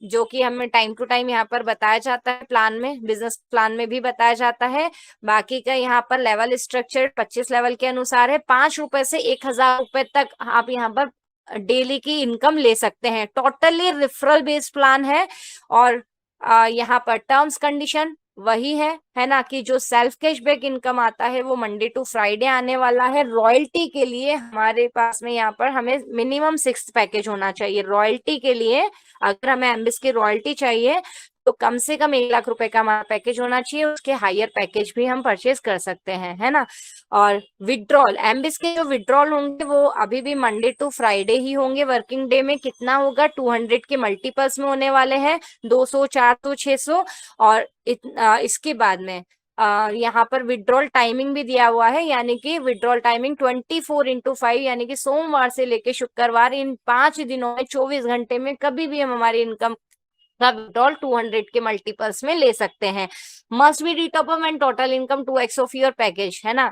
जो कि हमें टाइम टू टाइम यहाँ पर बताया जाता है, प्लान में, बिजनेस प्लान में भी बताया जाता है। बाकी का यहाँ पर लेवल स्ट्रक्चर 25 लेवल के अनुसार है। 5 रुपए से 1000 रुपए तक आप यहाँ पर डेली की इनकम ले सकते हैं। टोटली रेफरल बेस्ड प्लान है। और यहाँ पर टर्म्स कंडीशन वही है ना, कि जो सेल्फ कैशबैक इनकम आता है वो मंडे टू फ्राइडे आने वाला है। रॉयल्टी के लिए हमारे पास में यहाँ पर हमें मिनिमम 6 पैकेज होना चाहिए। रॉयल्टी के लिए अगर हमें एम्बिस की रॉयल्टी चाहिए तो कम से कम 1 लाख रुपए का हमारा पैकेज होना चाहिए। उसके हायर पैकेज भी हम परचेज कर सकते हैं, है ना। और विड्रॉल, एम्बिस के जो विड्रॉल होंगे वो अभी भी मंडे टू फ्राइडे ही होंगे। वर्किंग डे में कितना होगा, 200 के मल्टीपल्स में होने वाले हैं, 200, 400, 600। और इसके बाद में यहाँ पर विड्रॉल टाइमिंग भी दिया हुआ है, यानी कि विड्रॉल टाइमिंग 24/5, यानी कि सोमवार से लेके शुक्रवार, इन 5 दिनों में 24 घंटे में कभी भी हम हमारी इनकम का विड्रॉल 200 के मल्टीपल्स में ले सकते हैं। Must be retop and total income 2x of your package, है ना।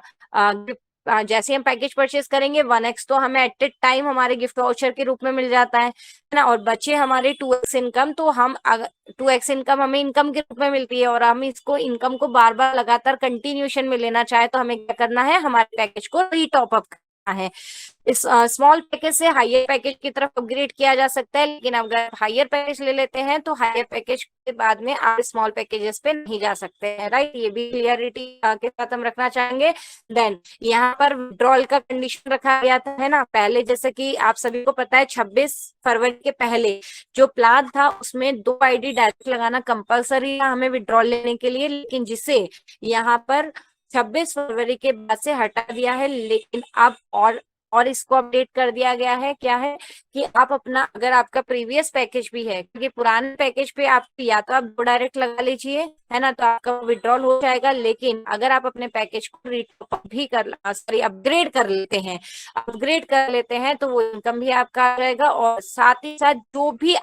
जैसे हम पैकेज परचेज करेंगे 1x तो हमें एट ए टाइम हमारे गिफ्ट वाउचर के रूप में मिल जाता है ना। और बचे हमारे 2x इनकम, तो हम 2x इनकम हमें इनकम के रूप में मिलती है, और हम इसको इनकम को बार बार लगातार कंटिन्यूशन में लेना चाहे तो हमें क्या करना है, हमारे पैकेज को रीटॉप अप करना है। इस स्मॉल पैकेज से हायर पैकेज की तरफ अपग्रेड किया जा सकता है, लेकिन अगर हायर पैकेज ले लेते हैं तो हायर पैकेज के बाद में आप स्मॉल पैकेजेस पे नहीं जा सकते हैं, राइट। ये भी क्लियरिटी के साथ हम रखना चाहेंगे। देन यहाँ पर विड्रॉल का कंडीशन रखा गया था, है ना। पहले जैसे कि आप सभी को पता है 26 फरवरी के पहले जो प्लान था उसमें 2 आईडी डायरेक्ट लगाना कंपलसरी था हमें विड्रॉल लेने के लिए, लेकिन जिसे यहाँ पर 26 फरवरी के बाद से हटा दिया है। लेकिन अब और इसको अपडेट कर दिया गया है, क्या है कि आप अपना, अगर आपका प्रीवियस पैकेज भी है, क्योंकि पुराने पैकेज पे आप या तो आप 2 डायरेक्ट लगा लीजिए, है ना, तो आपका विड्रॉल हो जाएगा। लेकिन अगर आप अपने पैकेज को रीटॉप भी अपग्रेड कर लेते हैं तो वो इनकम भी आपका आ जाएगा। और साथ ही साथ जो भी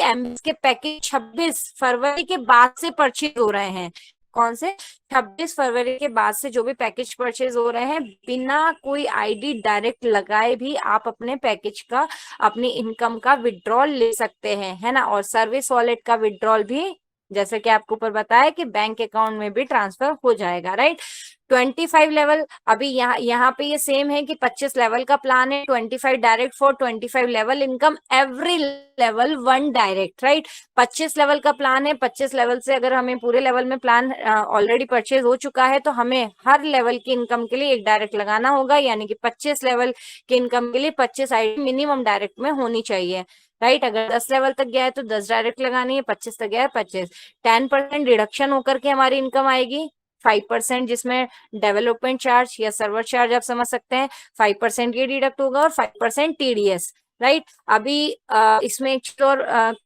एमबीएस के पैकेज 26 फरवरी के बाद से परचेज हो रहे हैं, कौन से, 26 फरवरी के बाद से जो भी पैकेज परचेज हो रहे हैं, बिना कोई आईडी डायरेक्ट लगाए भी आप अपने पैकेज का, अपनी इनकम का विड्रॉल ले सकते हैं, है ना। और सर्विस वॉलेट का विड्रॉल भी, जैसे कि आपको ऊपर बताया, कि बैंक अकाउंट में भी ट्रांसफर हो जाएगा, राइट। 25 लेवल, अभी यहाँ पे ये सेम है कि 25 लेवल का प्लान है, 25 direct for 25 level income, every level 1 direct, right. 25 level का प्लान है। 25 लेवल से अगर हमें पूरे लेवल में प्लान ऑलरेडी परचेज हो चुका है तो हमें हर लेवल की इनकम के लिए 1 डायरेक्ट लगाना होगा, यानी कि 25 लेवल की इनकम के लिए 25 आईडी मिनिमम डायरेक्ट में होनी चाहिए, राइट। अगर 10 लेवल तक गया है तो 10 डायरेक्ट लगानी है, 25 तक गया है 25। 10% डिडक्शन होकर के हमारी इनकम आएगी, 5% जिसमें डेवलपमेंट चार्ज या सर्वर चार्ज आप समझ सकते हैं, 5% ये डिडक्ट होगा, और 5% टीडीएस, राइट। अभी इसमें एक चीज और,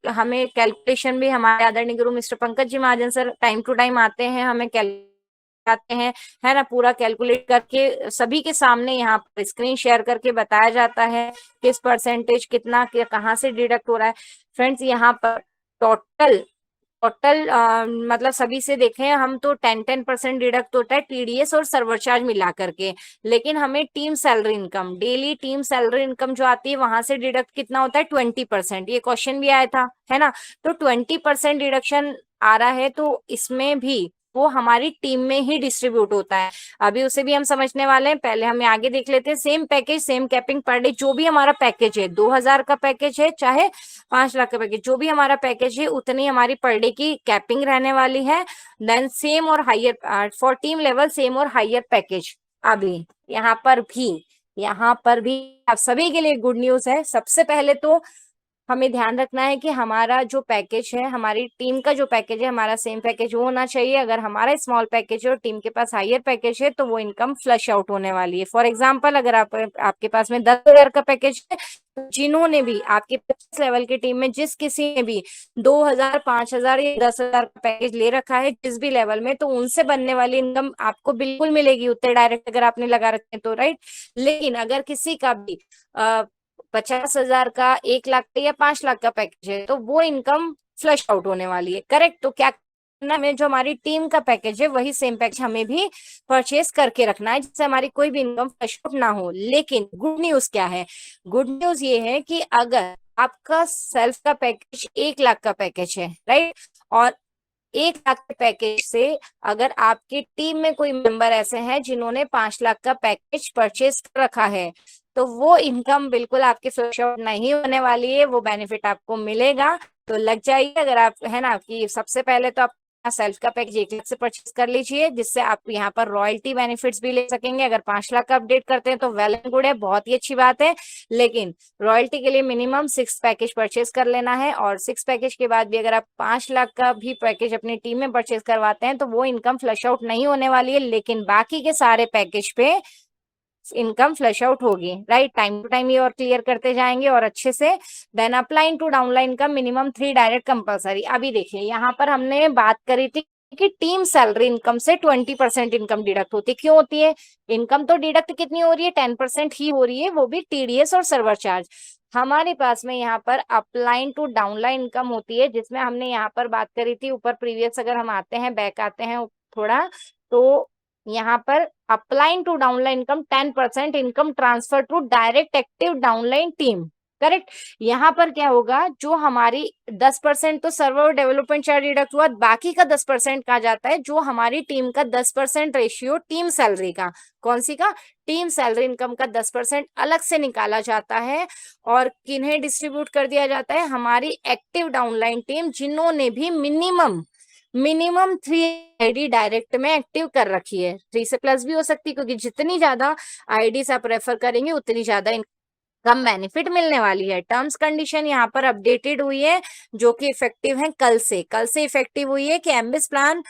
हमें कैलकुलेशन भी हमारे आदरणीय गुरु mister Pankaj ji Mahajan sir time to time आते हैं, हमें आते हैं, है ना, पूरा कैलकुलेट करके सभी के सामने यहाँ पर स्क्रीन शेयर करके बताया जाता है किस परसेंटेज कितना कहाँ से डिडक्ट हो रहा है। फ्रेंड्स यहाँ पर टोटल मतलब सभी से देखें हम तो 10% डिडक्ट होता है टीडीएस और सर्वर चार्ज मिला करके। लेकिन हमें team salary income, daily team salary income जो आती है वहां से डिडक्ट कितना होता है, 20%। ये क्वेश्चन भी आया था, है ना। तो 20% डिडक्शन आ रहा है, तो इसमें भी वो हमारी टीम में ही डिस्ट्रीब्यूट होता है। अभी उसे भी हम समझने वाले हैं, पहले हमें आगे देख लेते हैं। Same package same capping per day, जो भी हमारा पैकेज है, 2000 का पैकेज है चाहे 5 लाख का पैकेज, जो भी हमारा पैकेज है उतनी हमारी पर डे की कैपिंग रहने वाली है। देन सेम और higher for team level, same और हायर पैकेज। अभी यहाँ पर भी आप सभी के लिए गुड न्यूज है। सबसे पहले तो हमें ध्यान रखना है कि हमारा जो पैकेज है, हमारी टीम का जो पैकेज है, हमारा सेम पैकेज वो होना चाहिए। अगर हमारा स्मॉल पैकेज है और टीम के पास हायर पैकेज है तो वो इनकम फ्लश आउट होने वाली है। फॉर एग्जाम्पल, अगर आपके पास में 10,000 का पैकेज है, जिन्होंने भी आपके 25 लेवल की टीम में जिस किसी ने भी 2,000, 5,000 या 10,000 का पैकेज ले रखा है जिस भी लेवल में, तो उनसे बनने वाली इनकम आपको बिल्कुल मिलेगी उतने डायरेक्ट, अगर आपने लगा रखे तो, राइट। लेकिन अगर किसी का भी 50,000 का, 1 लाख का या 5 लाख का पैकेज है तो वो इनकम फ्लश आउट होने वाली है, करेक्ट। तो क्या करना है, जो हमारी टीम का पैकेज है वही सेम पैकेज हमें भी परचेज करके रखना है, जिससे हमारी कोई भी इनकम फ्लश आउट ना हो। लेकिन गुड न्यूज क्या है? गुड न्यूज ये है कि अगर आपका सेल्फ का पैकेज 1 लाख का पैकेज है, राइट, और 1 लाख के पैकेज से अगर आपकी टीम में कोई मेंबर ऐसे हैं जिन्होंने 5 लाख का पैकेज परचेज कर रखा है, तो वो इनकम बिल्कुल आपके फ्लश आउट नहीं होने वाली है, वो बेनिफिट आपको मिलेगा। तो लग जाइए, अगर आप है ना कि सबसे पहले तो आप सेल्फ का पैकेज 1 लाख से परचेज कर लीजिए, जिससे आप यहाँ पर रॉयल्टी बेनिफिट्स भी ले सकेंगे। अगर 5 लाख का अपडेट करते हैं तो वेल एंड गुड है, बहुत ही अच्छी बात है। लेकिन रॉयल्टी के लिए मिनिमम 6 पैकेज परचेज कर लेना है, और 6 पैकेज के बाद भी अगर आप 5 लाख का भी पैकेज अपनी टीम में परचेज करवाते हैं तो वो इनकम फ्लश आउट नहीं होने वाली है। लेकिन बाकी के सारे पैकेज पे इनकम फ्लश आउट होगी, राइट। टाइम टू टाइम ये और क्लियर करते जाएंगे और अच्छे से। Then applying to downline income minimum 3 direct compulsory. अभी देखिए, यहाँ पर हमने बात करी थी कि टीम सैलरी इनकम से 20% इनकम डिडक्ट होती है। क्यों होती है? इनकम तो डिडक्ट कितनी हो रही है? 10% ही हो रही है, वो भी टीडीएस और सर्वर चार्ज। हमारे पास में यहाँ पर अपलाइन टू डाउनलाइन इनकम होती है, जिसमें हमने यहाँ पर बात करी थी ऊपर प्रीवियस। अगर हम आते हैं, बैक आते हैं थोड़ा, तो यहाँ पर upline to downline income 10% income transfer to direct active downline team, correct. यहाँ पर क्या होगा, जो हमारी 10% तो सर्वर डेवलपमेंट चार्ज डिडक्ट हुआ, बाकी का 10% कहा जाता है जो हमारी टीम का 10% रेशियो टीम सैलरी का, कौन सी का? टीम सैलरी इनकम का 10% अलग से निकाला जाता है और किन्हें डिस्ट्रीब्यूट कर दिया जाता है? हमारी एक्टिव डाउनलाइन टीम, जिन्होंने भी मिनिमम 3 आईडी डायरेक्ट में एक्टिव कर रखी है। 3 से प्लस भी हो सकती है, क्योंकि जितनी ज्यादा आईडीज आप रेफर करेंगे उतनी ज्यादा कम बेनिफिट मिलने वाली है। टर्म्स कंडीशन यहाँ पर अपडेटेड हुई है, जो कि इफेक्टिव है कल से इफेक्टिव हुई है कि MBS plan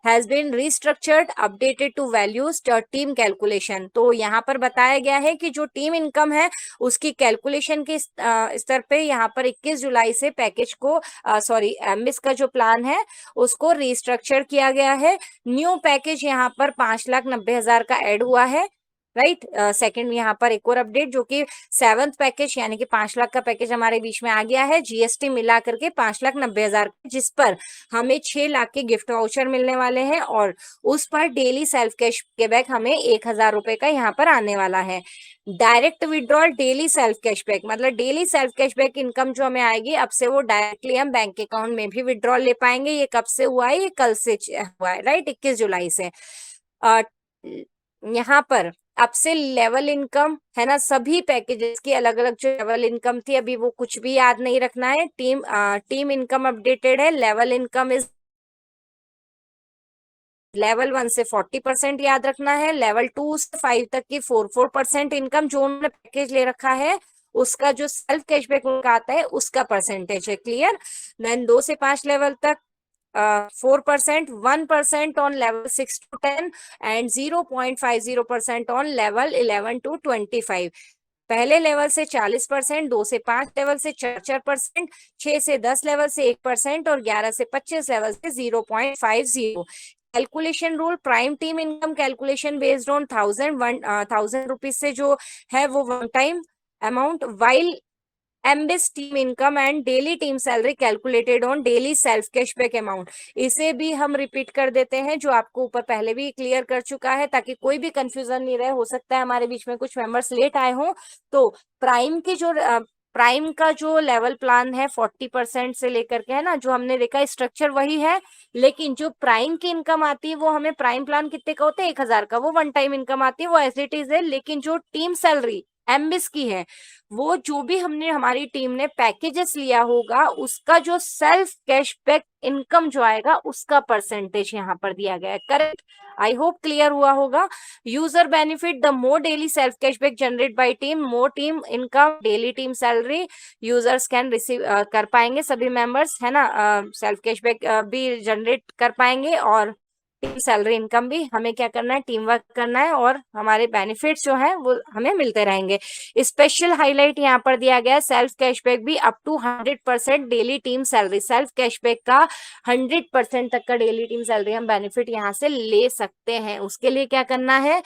has been restructured updated to values team calculation. तो यहाँ पर बताया गया है कि जो टीम इनकम है उसकी कैलकुलेशन के स्तर पे यहाँ पर 21 जुलाई से पैकेज को सॉरी एमबीएस का जो प्लान है उसको रिस्ट्रक्चर किया गया है। न्यू पैकेज यहाँ पर 5,90,000 का ऐड हुआ है, राइट। सेकंड यहाँ पर एक और अपडेट, जो कि 7th पैकेज यानी कि 5 लाख का पैकेज हमारे बीच में आ गया है, जीएसटी मिला करके 5,90,000, जिस पर हमें 6 लाख के गिफ्ट वाउचर मिलने वाले हैं और उस पर डेली सेल्फ कैश के बैक हमें 1,000 रुपए का यहाँ पर आने वाला है। Direct withdrawal daily self cashback, मतलब डेली सेल्फ कैशबैक इनकम जो हमें आएगी अब से वो डायरेक्टली हम बैंक अकाउंट में भी विड्रॉल ले पाएंगे। ये कब से हुआ है? ये कल से हुआ है, राइट, 21 जुलाई से। यहाँ पर अब से लेवल इनकम है ना, सभी पैकेजेस की अलग अलग जो लेवल इनकम थी, अभी वो कुछ भी याद नहीं रखना है। टीम इनकम अपडेटेड है। लेवल इनकम इज लेवल 1 से 40% याद रखना है। लेवल 2 से 5 तक की 4% इनकम जो उन्होंने पैकेज ले रखा है उसका जो सेल्फ कैशबैक उनका आता है उसका परसेंटेज है, क्लियर। देन 2 से 5 लेवल तक 4%, 1% on level 6 to 10 and 0.50% on level 11 to 25। पहले लेवल से 40%, 2 से 5 लेवल से 4%, 6 से 10 लेवल से 1% और 11 से 25 लेवल से 0.50। Calculation rule, prime team income calculation based on 1,000 rupees से जो है वो one time amount, while MBS team income and daily team salary calculated on daily self cashback amount. इसे भी हम रिपीट कर देते हैं, जो आपको ऊपर पहले भी क्लियर कर चुका है, ताकि कोई भी कंफ्यूजन नहीं रहे। हो सकता है हमारे बीच में कुछ मेंबर्स लेट आए हों। तो प्राइम का जो लेवल प्लान है 40% से लेकर के, है ना, जो हमने देखा स्ट्रक्चर वही है, लेकिन जो प्राइम की इनकम आती है वो हमें, प्राइम प्लान कितने का होता है? 1,000 का, वो वन टाइम इनकम आती है, वो एज इट इज है। लेकिन जो टीम सैलरी एम्बिस की है, वो जो भी हमने हमारी टीम ने पैकेजेस लिया होगा उसका जो सेल्फ कैशबैक इनकम जो आएगा उसका परसेंटेज यहाँ पर दिया गया है। करेक्ट, आई होप क्लियर हुआ होगा। User benefit, the more daily self cashback generate bye team, more team income, daily team salary users can receive कर पाएंगे, सभी मेंबर्स है ना, सेल्फ कैशबैक भी जनरेट कर पाएंगे और टीम सैलरी इनकम भी। हमें क्या करना है, टीम वर्क करना है और हमारे बेनिफिट्स जो है वो हमें मिलते रहेंगे। स्पेशल हाईलाइट यहाँ पर दिया गया है, सेल्फ कैशबैक भी up to 100% daily team salary, self cashback का 100% तक का डेली टीम सैलरी हम बेनिफिट यहाँ से ले सकते हैं। उसके लिए क्या करना है,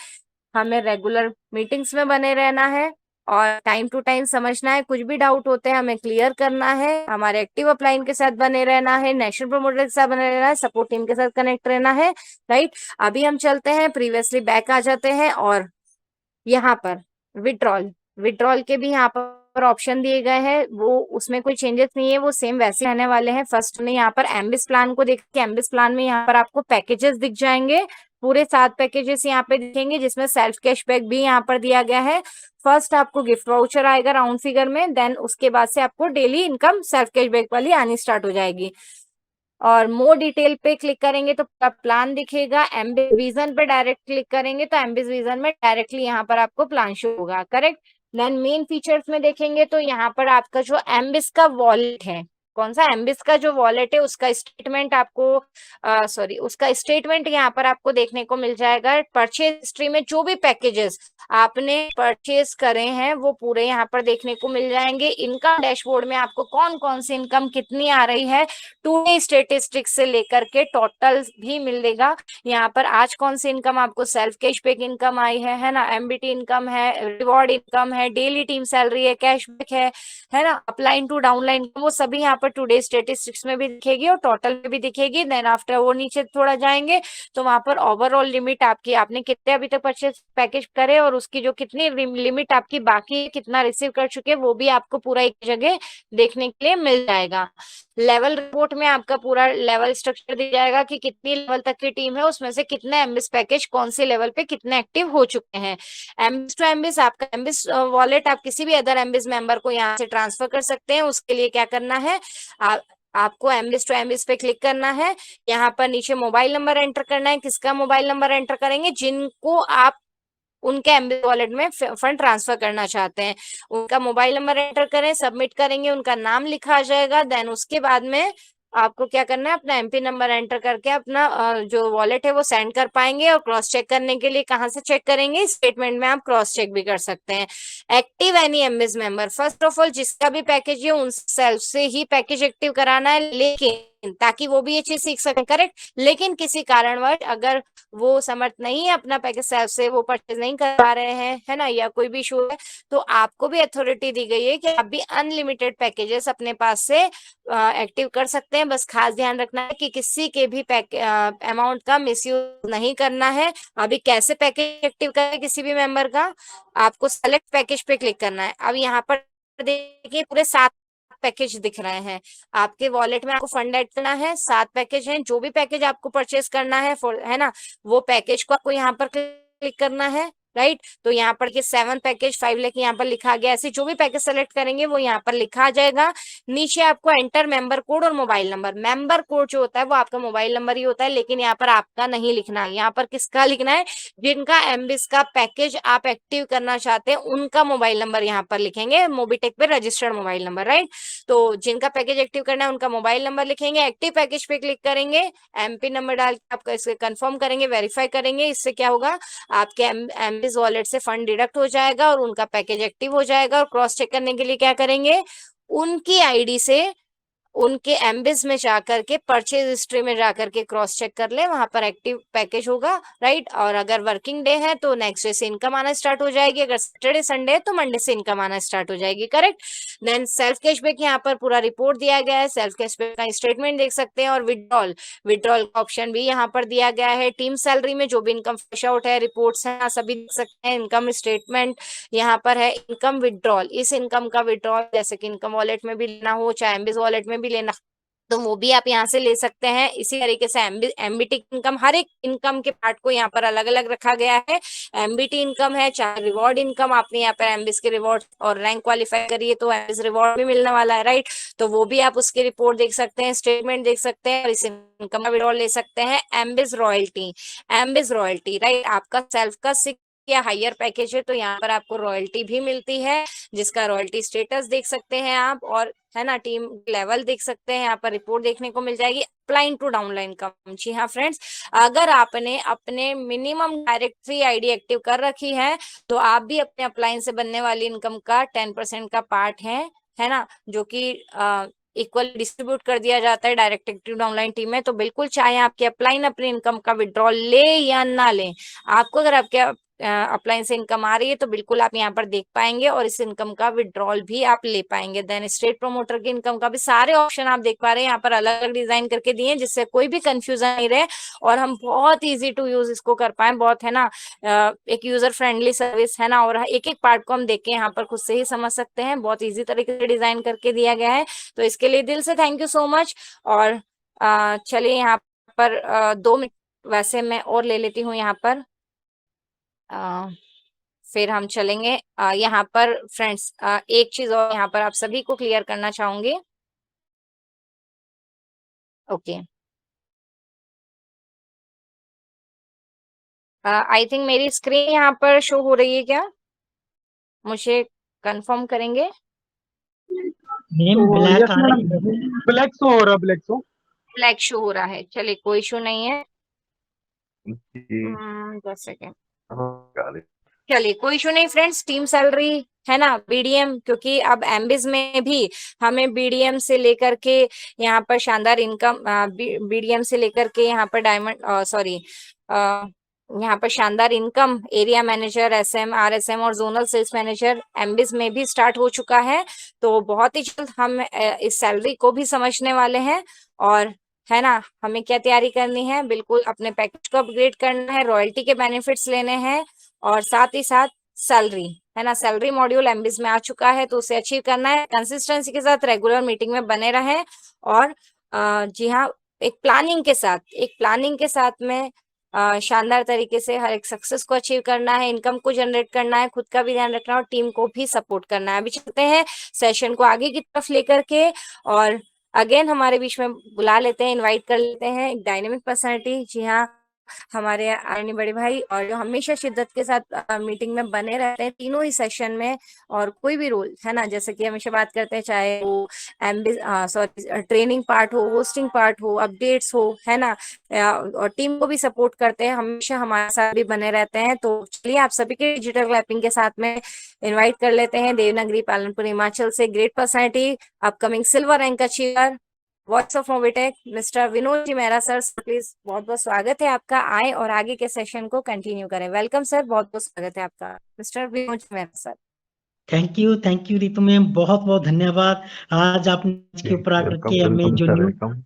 हमें रेगुलर मीटिंग्स में बने रहना है और टाइम टू टाइम समझना है, कुछ भी डाउट होते हैं हमें क्लियर करना है, हमारे एक्टिव अपलाइन के साथ बने रहना है, नेशनल प्रमोटर के साथ बने रहना है, सपोर्ट टीम के साथ कनेक्ट रहना है। राइट, अभी हम चलते हैं प्रीवियसली बैक आ जाते हैं और यहाँ पर विड्रॉल के भी यहाँ पर ऑप्शन दिए गए हैं, वो उसमें कोई चेंजेस नहीं है, वो सेम वैसे रहने वाले हैं। फर्स्ट ने यहाँ पर एम्बिस प्लान को देख के, एम्बिस प्लान में यहाँ पर आपको पैकेजेस दिख जाएंगे, पूरे 7 पैकेजेस यहाँ पे दिखेंगे जिसमें सेल्फ कैशबैक भी यहाँ पर दिया गया है। फर्स्ट आपको गिफ्ट वाउचर आएगा राउंड फिगर में, देन उसके बाद से आपको डेली इनकम सेल्फ कैशबैक वाली आनी स्टार्ट हो जाएगी। और मोर डिटेल पे क्लिक करेंगे तो पूरा प्लान दिखेगा। एम्बिस विजन पे डायरेक्ट क्लिक करेंगे तो एम्बिस विजन में डायरेक्टली यहाँ पर आपको प्लान शो होगा। करेक्ट, देन मेन फीचर्स में देखेंगे तो यहाँ पर आपका जो एम्बिस का वॉलेट है, कौन सा एम्बिस का जो वॉलेट है उसका स्टेटमेंट आपको उसका स्टेटमेंट यहाँ पर आपको देखने को मिल जाएगा। परचेज हिस्ट्री में जो भी पैकेजेस आपने परचेज करे हैं वो पूरे यहाँ पर देखने को मिल जाएंगे। इनकम डैशबोर्ड में आपको कौन कौन सी इनकम कितनी आ रही है, टुडे स्टेटिस्टिक्स से लेकर के टोटल भी मिलेगा यहाँ पर। आज कौन सी इनकम आपको सेल्फ कैशबैक इनकम आई है ना, एमबीटी इनकम है, रिवॉर्ड इनकम है, डेली टीम सैलरी है, कैशबैक है ना, अपलाइन टू डाउनलाइन, वो सभी यहाँ पर टुडे स्टेटिस्टिक्स में भी दिखेगी और टोटल में भी दिखेगी। देन आफ्टर वो नीचे थोड़ा जाएंगे तो वहां पर ओवरऑल लिमिट आपकी, आपने कितने अभी तक परचेज पैकेज करे और उसकी जो कितनी लिमिट आपकी बाकी कितना रिसीव कर चुके वो भी आपको पूरा एक जगह देखने के लिए मिल जाएगा। लेवल रिपोर्ट में आपका पूरा लेवल स्ट्रक्चर दिया जाएगा कि कितनी लेवल तक की टीम है, उसमें से कितने एमबिस पैकेज कौन से लेवल पे कितने एक्टिव हो चुके हैं। एमबिस टू एमबिस, आपका एमबिस वॉलेट आप किसी भी अदर एमबिस मेंबर को यहाँ से ट्रांसफर कर सकते हैं। उसके लिए क्या करना है, आपको एमबिस टू एमबिस पे क्लिक करना है, यहाँ पर नीचे मोबाइल नंबर एंटर करना है। किसका मोबाइल नंबर एंटर करेंगे, जिनको आप उनके एमबिस वॉलेट में फंड ट्रांसफर करना चाहते हैं उनका मोबाइल नंबर एंटर करें, सबमिट करेंगे, उनका नाम लिखा जाएगा। देन उसके बाद में आपको क्या करना है, अपना एमपी नंबर एंटर करके अपना जो वॉलेट है वो सेंड कर पाएंगे। और क्रॉस चेक करने के लिए कहाँ से चेक करेंगे, स्टेटमेंट में आप क्रॉस चेक भी कर सकते हैं। Active any MBs member, first of all जिसका भी पैकेज है उन सेल्फ से ही पैकेज एक्टिव कराना है, लेकिन ताकि वो भी ये चीज सीख सके। करेक्ट, लेकिन किसी कारणवश अगर वो समर्थ नहीं है, अपना पैकेज सेल्फ से वो परचेज नहीं कर पा रहे हैं, है ना, या कोई भी इशू है, तो आपको भी अथॉरिटी दी गई है कि आप भी अनलिमिटेड पैकेजेस अपने पास से एक्टिव कर सकते हैं। बस खास ध्यान रखना है कि किसी के भी अमाउंट का मिसयूज नहीं करना है। अभी कैसे पैकेज एक्टिव करें किसी भी मेंबर का, आपको सेलेक्ट पैकेज पे क्लिक करना है। अब यहाँ पर देखिए पूरे 7 पैकेज दिख रहे हैं आपके वॉलेट में, आपको फंड ऐड करना है। 7 पैकेज हैं, जो भी पैकेज आपको परचेज करना है ना, वो पैकेज को आपको यहाँ पर क्लिक करना है। राइट, तो यहाँ पर 7 पैकेज 5 लाख यहाँ पर लिखा गया। ऐसे जो भी पैकेज सेलेक्ट करेंगे वो यहाँ पर लिखा जाएगा। नीचे आपको एंटर मेंबर कोड और मोबाइल नंबर, मेंबर कोड जो होता है वो आपका मोबाइल नंबर ही होता है, लेकिन यहाँ पर आपका नहीं लिखना है। यहाँ पर किसका लिखना है, जिनका एमबिस का पैकेज आप एक्टिव करना चाहते हैं उनका मोबाइल नंबर यहाँ पर लिखेंगे, मोबीटेक पे रजिस्टर्ड मोबाइल नंबर। राइट, तो जिनका पैकेज एक्टिव करना है उनका मोबाइल नंबर लिखेंगे, एक्टिव पैकेज पे क्लिक करेंगे, एमपी नंबर डाल के आपका इसे कंफर्म करेंगे, वेरीफाई करेंगे। इससे क्या होगा, आपके एमबिस वॉलेट से फंड डिडक्ट हो जाएगा और उनका पैकेज एक्टिव हो जाएगा। और क्रॉस चेक करने के लिए क्या करेंगे, उनकी आईडी से उनके एमबिस में जाकर के परचेज हिस्ट्री में जाकर के क्रॉस चेक कर ले, वहां पर एक्टिव पैकेज होगा। राइट, और अगर वर्किंग डे है तो नेक्स्ट डे से इनकम आना स्टार्ट हो जाएगी, अगर सैटरडे संडे है तो मंडे से इनकम आना स्टार्ट हो जाएगी। करेक्ट, देन सेल्फ कैशबैक यहाँ पर पूरा रिपोर्ट दिया गया है, सेल्फ कैशबैक का स्टेटमेंट देख सकते हैं। और विड्रॉल का ऑप्शन भी यहाँ पर दिया गया है। टीम सैलरी में जो भी इनकम फ्रेश आउट है, रिपोर्ट्स है, सभी देख सकते हैं। इनकम स्टेटमेंट यहाँ पर है। इनकम विड्रॉल, इस इनकम का विड्रॉल जैसे कि इनकम वॉलेट में भी लेना हो चाहे एमबिस वॉलेट में भी लेना तो वो भी आप यहाँ से ले सकते हैं। इसी तरीके से एमबीटी इनकम, हर एक इनकम के पार्ट को यहाँ पर अलग अलग रखा गया है। एमबीटी इनकम है, चाहे रिवॉर्ड इनकम, आपने यहाँ पर एमबीस के रिवॉर्ड और रैंक क्वालिफाई करिए तो एमबीस रिवॉर्ड भी मिलने वाला है, राइट। तो वो भी आप उसकी रिपोर्ट देख सकते हैं, स्टेटमेंट देख सकते हैं, और इस इनकम का विड्रॉल ले सकते हैं। एमबीस रॉयल्टी, एमबीस रॉयल्टी, राइट, आपका सेल्फ का या हायर पैकेज है तो यहाँ पर आपको रॉयल्टी भी मिलती है, जिसका रॉयल्टी स्टेटस देख सकते हैं आप, और है ना टीम लेवल देख सकते हैं, यहाँ पर रिपोर्ट देखने को मिल जाएगी। अप्लाइन टू डाउनलाइन इनकम, जी हाँ फ्रेंड्स, अगर आपने अपने मिनिमम डायरेक्टरी आईडी एक्टिव कर रखी है तो आप भी अपने अपलाइन से बनने वाली इनकम का 10% का पार्ट है ना, जो कि इक्वल डिस्ट्रीब्यूट कर दिया जाता है डायरेक्ट एक्टिव डाउनलाइन टीम में। तो बिल्कुल चाहे आपके अपलाइन अपनी इनकम का विड्रॉल ले या ना ले, आपको अगर आपके अपलाइन से इनकम आ रही है तो बिल्कुल आप यहाँ पर देख पाएंगे, और इस इनकम का विड्रॉल भी आप ले पाएंगे। देन स्टेट प्रमोटर की इनकम का भी सारे ऑप्शन आप देख पा रहे हैं, यहाँ पर अलग अलग डिजाइन करके दिए हैं जिससे कोई भी कंफ्यूजन नहीं रहे, और हम बहुत इजी टू यूज इसको कर पाए। बहुत है ना एक यूजर फ्रेंडली सर्विस है ना, और एक एक पार्ट को हम देख के यहाँ पर खुद से ही समझ सकते हैं, बहुत ईजी तरीके से डिजाइन करके दिया गया है। तो इसके लिए दिल से थैंक यू सो मच। और चलिए यहाँ पर 2 मिनट वैसे मैं और ले लेती हूँ यहाँ पर, फिर हम चलेंगे यहाँ पर फ्रेंड्स। एक चीज और यहाँ पर आप सभी को क्लियर करना चाहूंगी। ओके, आई थिंक मेरी स्क्रीन यहाँ पर शो हो रही है क्या, मुझे कंफर्म करेंगे। नेम तो ब्लैक यस आ रही है। मैडम, ब्लैक शो हो रहा, ब्लैक शो। ब्लैक शो हो रहा है, चलिए कोई इशू नहीं है। जी। 10 सेकेंड, got it। चलिए कोई इशू नहीं फ्रेंड्स। टीम सैलरी है ना, बीडीएम, क्योंकि अब एमबीज में भी हमें बीडीएम से लेकर के यहाँ पर शानदार इनकम, बीडीएम से लेकर के यहाँ पर डायमंड, सॉरी, यहाँ पर शानदार income, area manager, SM, RSM और जोनल सेल्स मैनेजर एमबीज में भी स्टार्ट हो चुका है। तो बहुत ही जल्द हम इस सैलरी को भी समझने वाले हैं, और है ना हमें क्या तैयारी करनी है, बिल्कुल अपने पैकेज को अपग्रेड करना है, रॉयल्टी के बेनिफिट्स लेने हैं, और साथ ही साथ सैलरी, है ना, सैलरी मॉड्यूल एमबीज में आ चुका है तो उसे अचीव करना है। कंसिस्टेंसी के साथ रेगुलर मीटिंग में बने रहें, और जी हाँ, एक प्लानिंग के साथ, में शानदार तरीके से हर एक सक्सेस को अचीव करना है, इनकम को जनरेट करना है, खुद का भी ध्यान रखना है, और टीम को भी सपोर्ट करना है। अभी चलते हैं सेशन को आगे की तरफ लेकर के, और अगेन हमारे बीच में बुला लेते हैं, इनवाइट कर लेते हैं एक डायनेमिक पर्सनालिटी, जी हाँ, हमारे आर्यनी बड़े भाई, और जो हमेशा शिद्दत के साथ मीटिंग में बने रहते हैं तीनों ही सेशन में, और कोई भी रोल है ना, जैसे कि हमेशा बात करते हैं, चाहे वो सॉरी ट्रेनिंग पार्ट हो, होस्टिंग पार्ट हो, अपडेट्स हो, है ना, और टीम को भी सपोर्ट करते हैं, हमेशा हमारे साथ भी बने रहते हैं। तो चलिए आप सभी के डिजिटल क्लैपिंग के साथ में इनवाइट कर लेते हैं देवनागरी पालनपुर हिमाचल से great personality, upcoming silver rank achiever, voice of Movitech, mister Vinod ji Mehra sir, please बहुत बहुत स्वागत है आपका, आए और आगे के सेशन को कंटिन्यू करें। वेलकम सर, बहुत बहुत स्वागत है आपका, mister Vinod ji Mehra sir. Thank you Ritu ma'am, बहुत बहुत धन्यवाद। आज आपने इसके ऊपर आकर वेलकम के हमें वेलकम जो sir, new, welcome.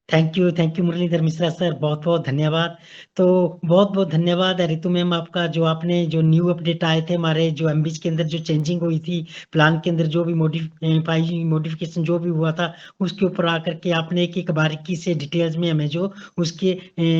Thank you Muralidhar Mishra sir, बहुत बहुत धन्यवाद। तो बहुत बहुत धन्यवाद है रितु मैम आपका, जो आपने जो न्यू अपडेट आए थे हमारे जो एमबीज के अंदर, जो चेंजिंग हुई थी प्लान के अंदर, जो भी मॉडिफिकेशन जो भी हुआ था, उसके ऊपर आकर के आपने एक एक बारीकी से डिटेल्स में हमें जो उसके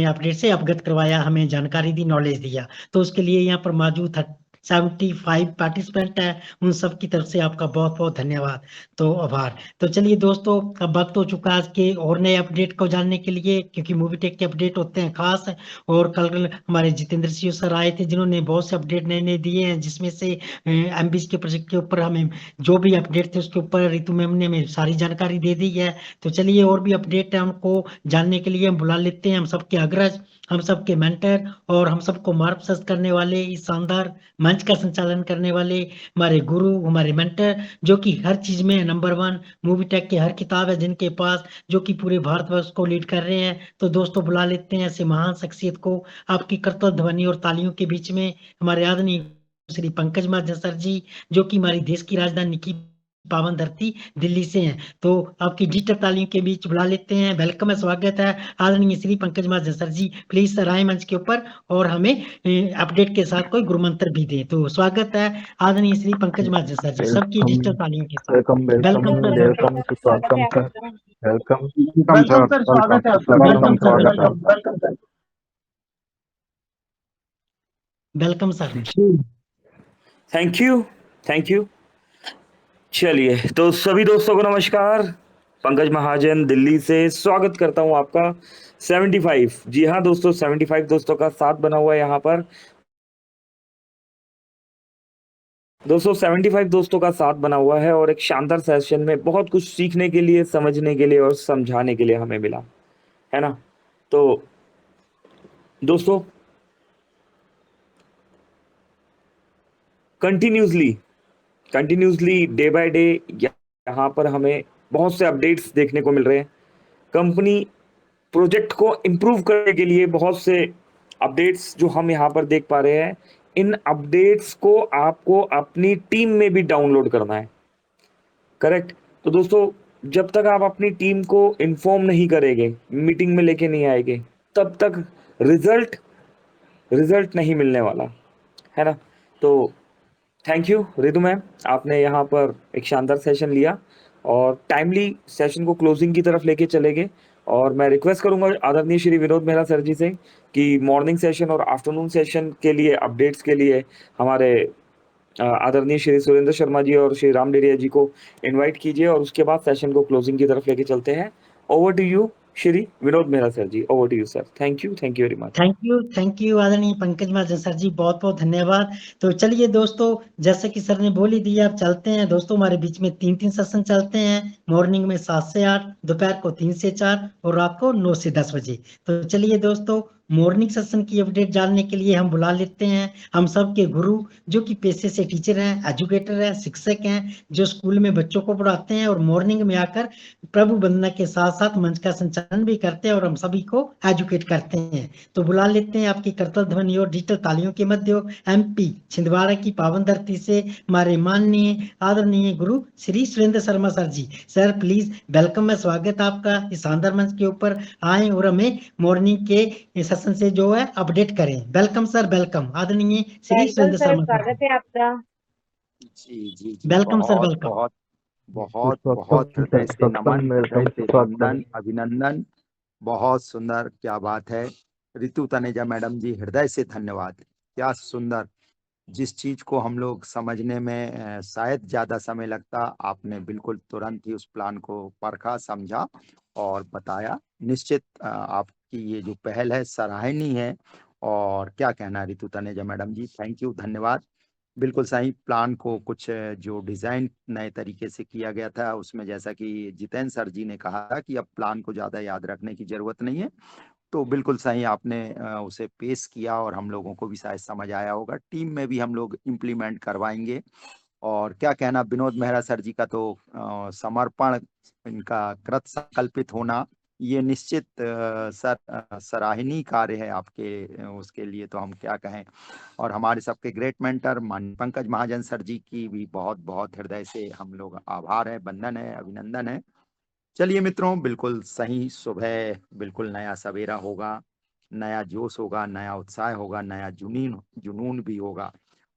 अपडेट से अवगत करवाया, हमें जानकारी दी, नॉलेज दिया। तो उसके लिए यहाँ पर मौजूद 75 पार्टिसिपेंट है, उन सब की तरफ से आपका बहुत बहुत धन्यवाद, तो आभार। तो चलिए दोस्तों, अब वक्त हो चुका है आज के और नए अपडेट को जानने के लिए, क्योंकि मूवी टेक के अपडेट होते हैं खास। और कल हमारे जितेंद्र सिंह सर आए थे, जिन्होंने बहुत से अपडेट नए नए दिए हैं, जिसमें से एमबीज के प्रोजेक्ट के ऊपर हमें जो भी अपडेट थे उसके ऊपर रितु मैम ने हमें सारी जानकारी दे दी है। तो चलिए और भी अपडेट है उनको जानने के लिए हम बुला लेते हैं, हम सबके अग्रज, हम सबके मेंटर, और हम सबको मार्गदर्शन करने वाले, इस शानदार मंच का संचालन करने वाले हमारे गुरु, हमारे मेंटर, जो कि हर चीज में नंबर 1, मूवी टेक की हर किताब है जिनके पास, जो कि पूरे भारतवर्ष को लीड कर रहे हैं। तो दोस्तों बुला लेते हैं ऐसे महान शख्सियत को, आपकी करतल ध्वनि और तालियों के बीच में हमारे आदरणीय श्री पंकज महाजन सर जी, जो कि हमारी देश की राजधानी की पावन धरती दिल्ली से हैं। तो आपकी डिजिटल तालियों के बीच बुला लेते हैं। वेलकम है, स्वागत है आदरणीय Shri Pankaj Mahajan sir ji. Please sir आए मंच के ऊपर और हमें अपडेट के साथ कोई गुरु मंत्र भी दें। तो स्वागत है आदरणीय श्री पंकज महाजन सर जी, सबकी डिजिटल तालियों के साथ। वेलकम वेलकम सर, वेलकम स्वागत है सुस्वागतम सर। आपका। वेलकम वेलकम सर, स्वागत है आपका। वेलकम वेलकम सर, स्वागत है। Welcome welcome sir. Thank you, thank you. चलिए, तो सभी दोस्तों को नमस्कार। पंकज महाजन दिल्ली से स्वागत करता हूं आपका 75। जी हाँ दोस्तों, 75 दोस्तों का साथ बना हुआ है यहाँ पर। दोस्तों 75 दोस्तों का साथ बना हुआ है और एक शानदार सेशन में बहुत कुछ सीखने के लिए, समझने के लिए और समझाने के लिए हमें मिला है ना। तो दोस्तों कंटिन्यूसली डे बाय डे यहाँ पर हमें बहुत से अपडेट्स देखने को मिल रहे हैं। कंपनी प्रोजेक्ट को इम्प्रूव करने के लिए बहुत से अपडेट्स जो हम यहाँ पर देख पा रहे हैं, इन अपडेट्स को आपको अपनी टीम में भी डाउनलोड करना है। करेक्ट। तो दोस्तों जब तक आप अपनी टीम को इन्फॉर्म नहीं करेंगे, मीटिंग में लेके नहीं आएंगे, तब तक रिजल्ट नहीं मिलने वाला है ना। तो थैंक यू रितु मैम, आपने यहाँ पर एक शानदार सेशन लिया और टाइमली सेशन को क्लोजिंग की तरफ लेके चले गए। और मैं रिक्वेस्ट करूंगा आदरणीय श्री विनोद मेहरा सर जी से कि मॉर्निंग सेशन और आफ्टरनून सेशन के लिए अपडेट्स के लिए हमारे आदरणीय श्री सुरेंद्र शर्मा जी और श्री राम डेरिया जी को इनवाइट कीजिए और उसके बाद सेशन को क्लोजिंग की तरफ लेके चलते हैं। Over to you Shri Vinod Mehra sir ji, over to you sir. Thank you very much. Thank you आदरणीय पंकज महाजन सर जी, बहुत बहुत धन्यवाद। तो चलिए दोस्तों, जैसे कि सर ने बोल ही दिया, अब चलते हैं दोस्तों। हमारे बीच में 3 सेशन चलते हैं, मॉर्निंग में 7 से 8, दोपहर को 3 से 4 और रात को 9 से 10 बजे। तो चलिए दोस्तों, मॉर्निंग सेशन की अपडेट जानने के लिए हम बुला लेते हैं हम सब के गुरु, जो कि पेशे से टीचर हैं, एजुकेटर हैं, शिक्षक हैं, जो स्कूल में बच्चों को पढ़ाते हैं और मॉर्निंग में आकर प्रभु वंदना के साथ साथ मंच का संचालन भी करते हैं और हम सभी को एजुकेट करते हैं। तो बुला लेते हैं आपकी करतल ध्वनि और डिजिटल तालियों के मध्य MP छिंदवाड़ा की पावन धरती से हमारे माननीय आदरणीय गुरु Shri Surendra Sharma sir ji. Sir please welcome है, स्वागत आपका इस शानदार मंच के ऊपर आए और हमें मॉर्निंग के सेशन से जो है अपडेट करें। वेलकम सर, वेलकम आदरणीय श्री सुरेंद्र सर, शर्मा सर स्वागत है आपका। जी वेलकम सर, बहुत वेलकम। बहुत बहुत बहुत हृदय से नमन, हृदय से वंदन, अभिनंदन। बहुत सुंदर, क्या बात है। रितु तनेजा मैडम जी, हृदय से धन्यवाद। क्या सुंदर, जिस चीज को हम लोग समझने में शायद ज्यादा समय लगता, आपने बिल्कुल तुरंत ही उस प्लान को परखा, समझा और बताया। निश्चित आपकी ये जो पहल है सराहनीय है। और क्या कहना है Ritu Taneja madam ji, thank you, धन्यवाद। बिल्कुल सही प्लान को कुछ जो डिजाइन नए तरीके से किया गया था, उसमें जैसा कि जितेंद्र सर जी ने कहा था कि अब प्लान को ज्यादा याद रखने की जरूरत नहीं है, तो बिल्कुल सही आपने उसे पेश किया और हम लोगों को भी शायद समझ आया होगा। टीम में भी हम लोग इम्प्लीमेंट करवाएंगे। और क्या कहना, विनोद मेहरा सर जी का तो समर्पण, इनका कृत संकल्पित होना, ये निश्चित सराहनीय कार्य है आपके। उसके लिए तो हम क्या कहें। और हमारे सबके ग्रेट मेंटर माननीय पंकज महाजन सर जी की भी बहुत बहुत हृदय से हम लोग आभार है, वंदन है, अभिनंदन है। चलिए मित्रों, बिल्कुल सही सुबह, बिल्कुल नया सवेरा होगा, नया जोश होगा, नया उत्साह होगा, नया जुनून भी होगा।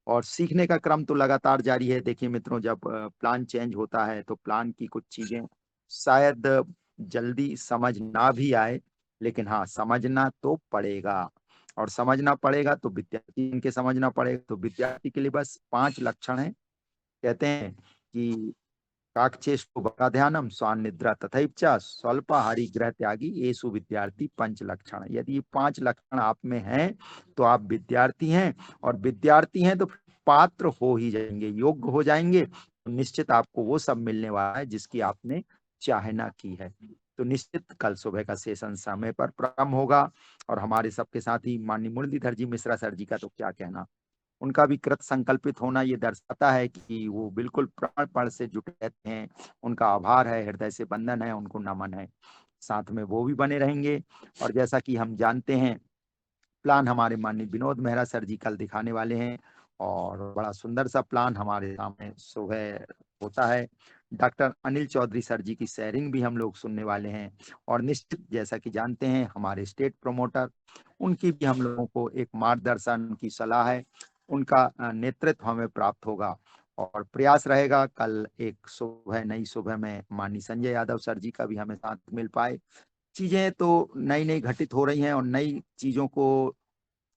और सीखने का क्रम तो लगातार जारी है। देखिए मित्रों, जब प्लान चेंज होता है तो प्लान की कुछ चीजें शायद जल्दी समझ ना भी आए, लेकिन हाँ, समझना तो पड़ेगा। और समझना पड़ेगा तो विद्यार्थी के समझना पड़ेगा। तो विद्यार्थी के लिए बस 5 लक्षण है। कहते हैं कि काकचेष्टो बकाध्यानम स्वानिद्रा तथैव स्वल्पाहारी गृह त्यागी येषु विद्यार्थी 5 लक्षण। यदि ये 5 लक्षण आप में हैं तो आप विद्यार्थी हैं, और विद्यार्थी हैं तो पात्र हो ही जाएंगे, योग्य हो जाएंगे। तो निश्चित आपको वो सब मिलने वाला है जिसकी आपने चाहना की है। तो निश्चित कल सुबह का सेशन समय पर प्रारंभ होगा। और हमारे सबके साथ ही माननीय मुरलीधर जी मिश्रा सर जी का तो क्या कहना, उनका भी कृत संकल्पित होना ये दर्शाता है कि वो बिल्कुल प्राणपण से जुटे रहते हैं। उनका आभार है, हृदय से वंदन है, उनको नमन है। साथ में वो भी बने रहेंगे। और जैसा कि हम जानते हैं, प्लान हमारे माननीय विनोद मेहरा सर जी कल दिखाने वाले हैं और बड़ा सुंदर सा प्लान हमारे सामने सुबह होता है। डॉक्टर अनिल चौधरी सर जी की शेयरिंग भी हम लोग सुनने वाले हैं। और निश्चित जैसा कि जानते हैं हमारे स्टेट प्रमोटर, उनकी भी हम लोगों को एक मार्गदर्शन, उनकी सलाह है, उनका नेतृत्व हमें प्राप्त होगा। और प्रयास रहेगा कल एक सुबह, नई सुबह में माननीय संजय यादव सर जी का भी हमें साथ मिल पाए। चीजें तो नई नई घटित हो रही हैं और नई चीजों को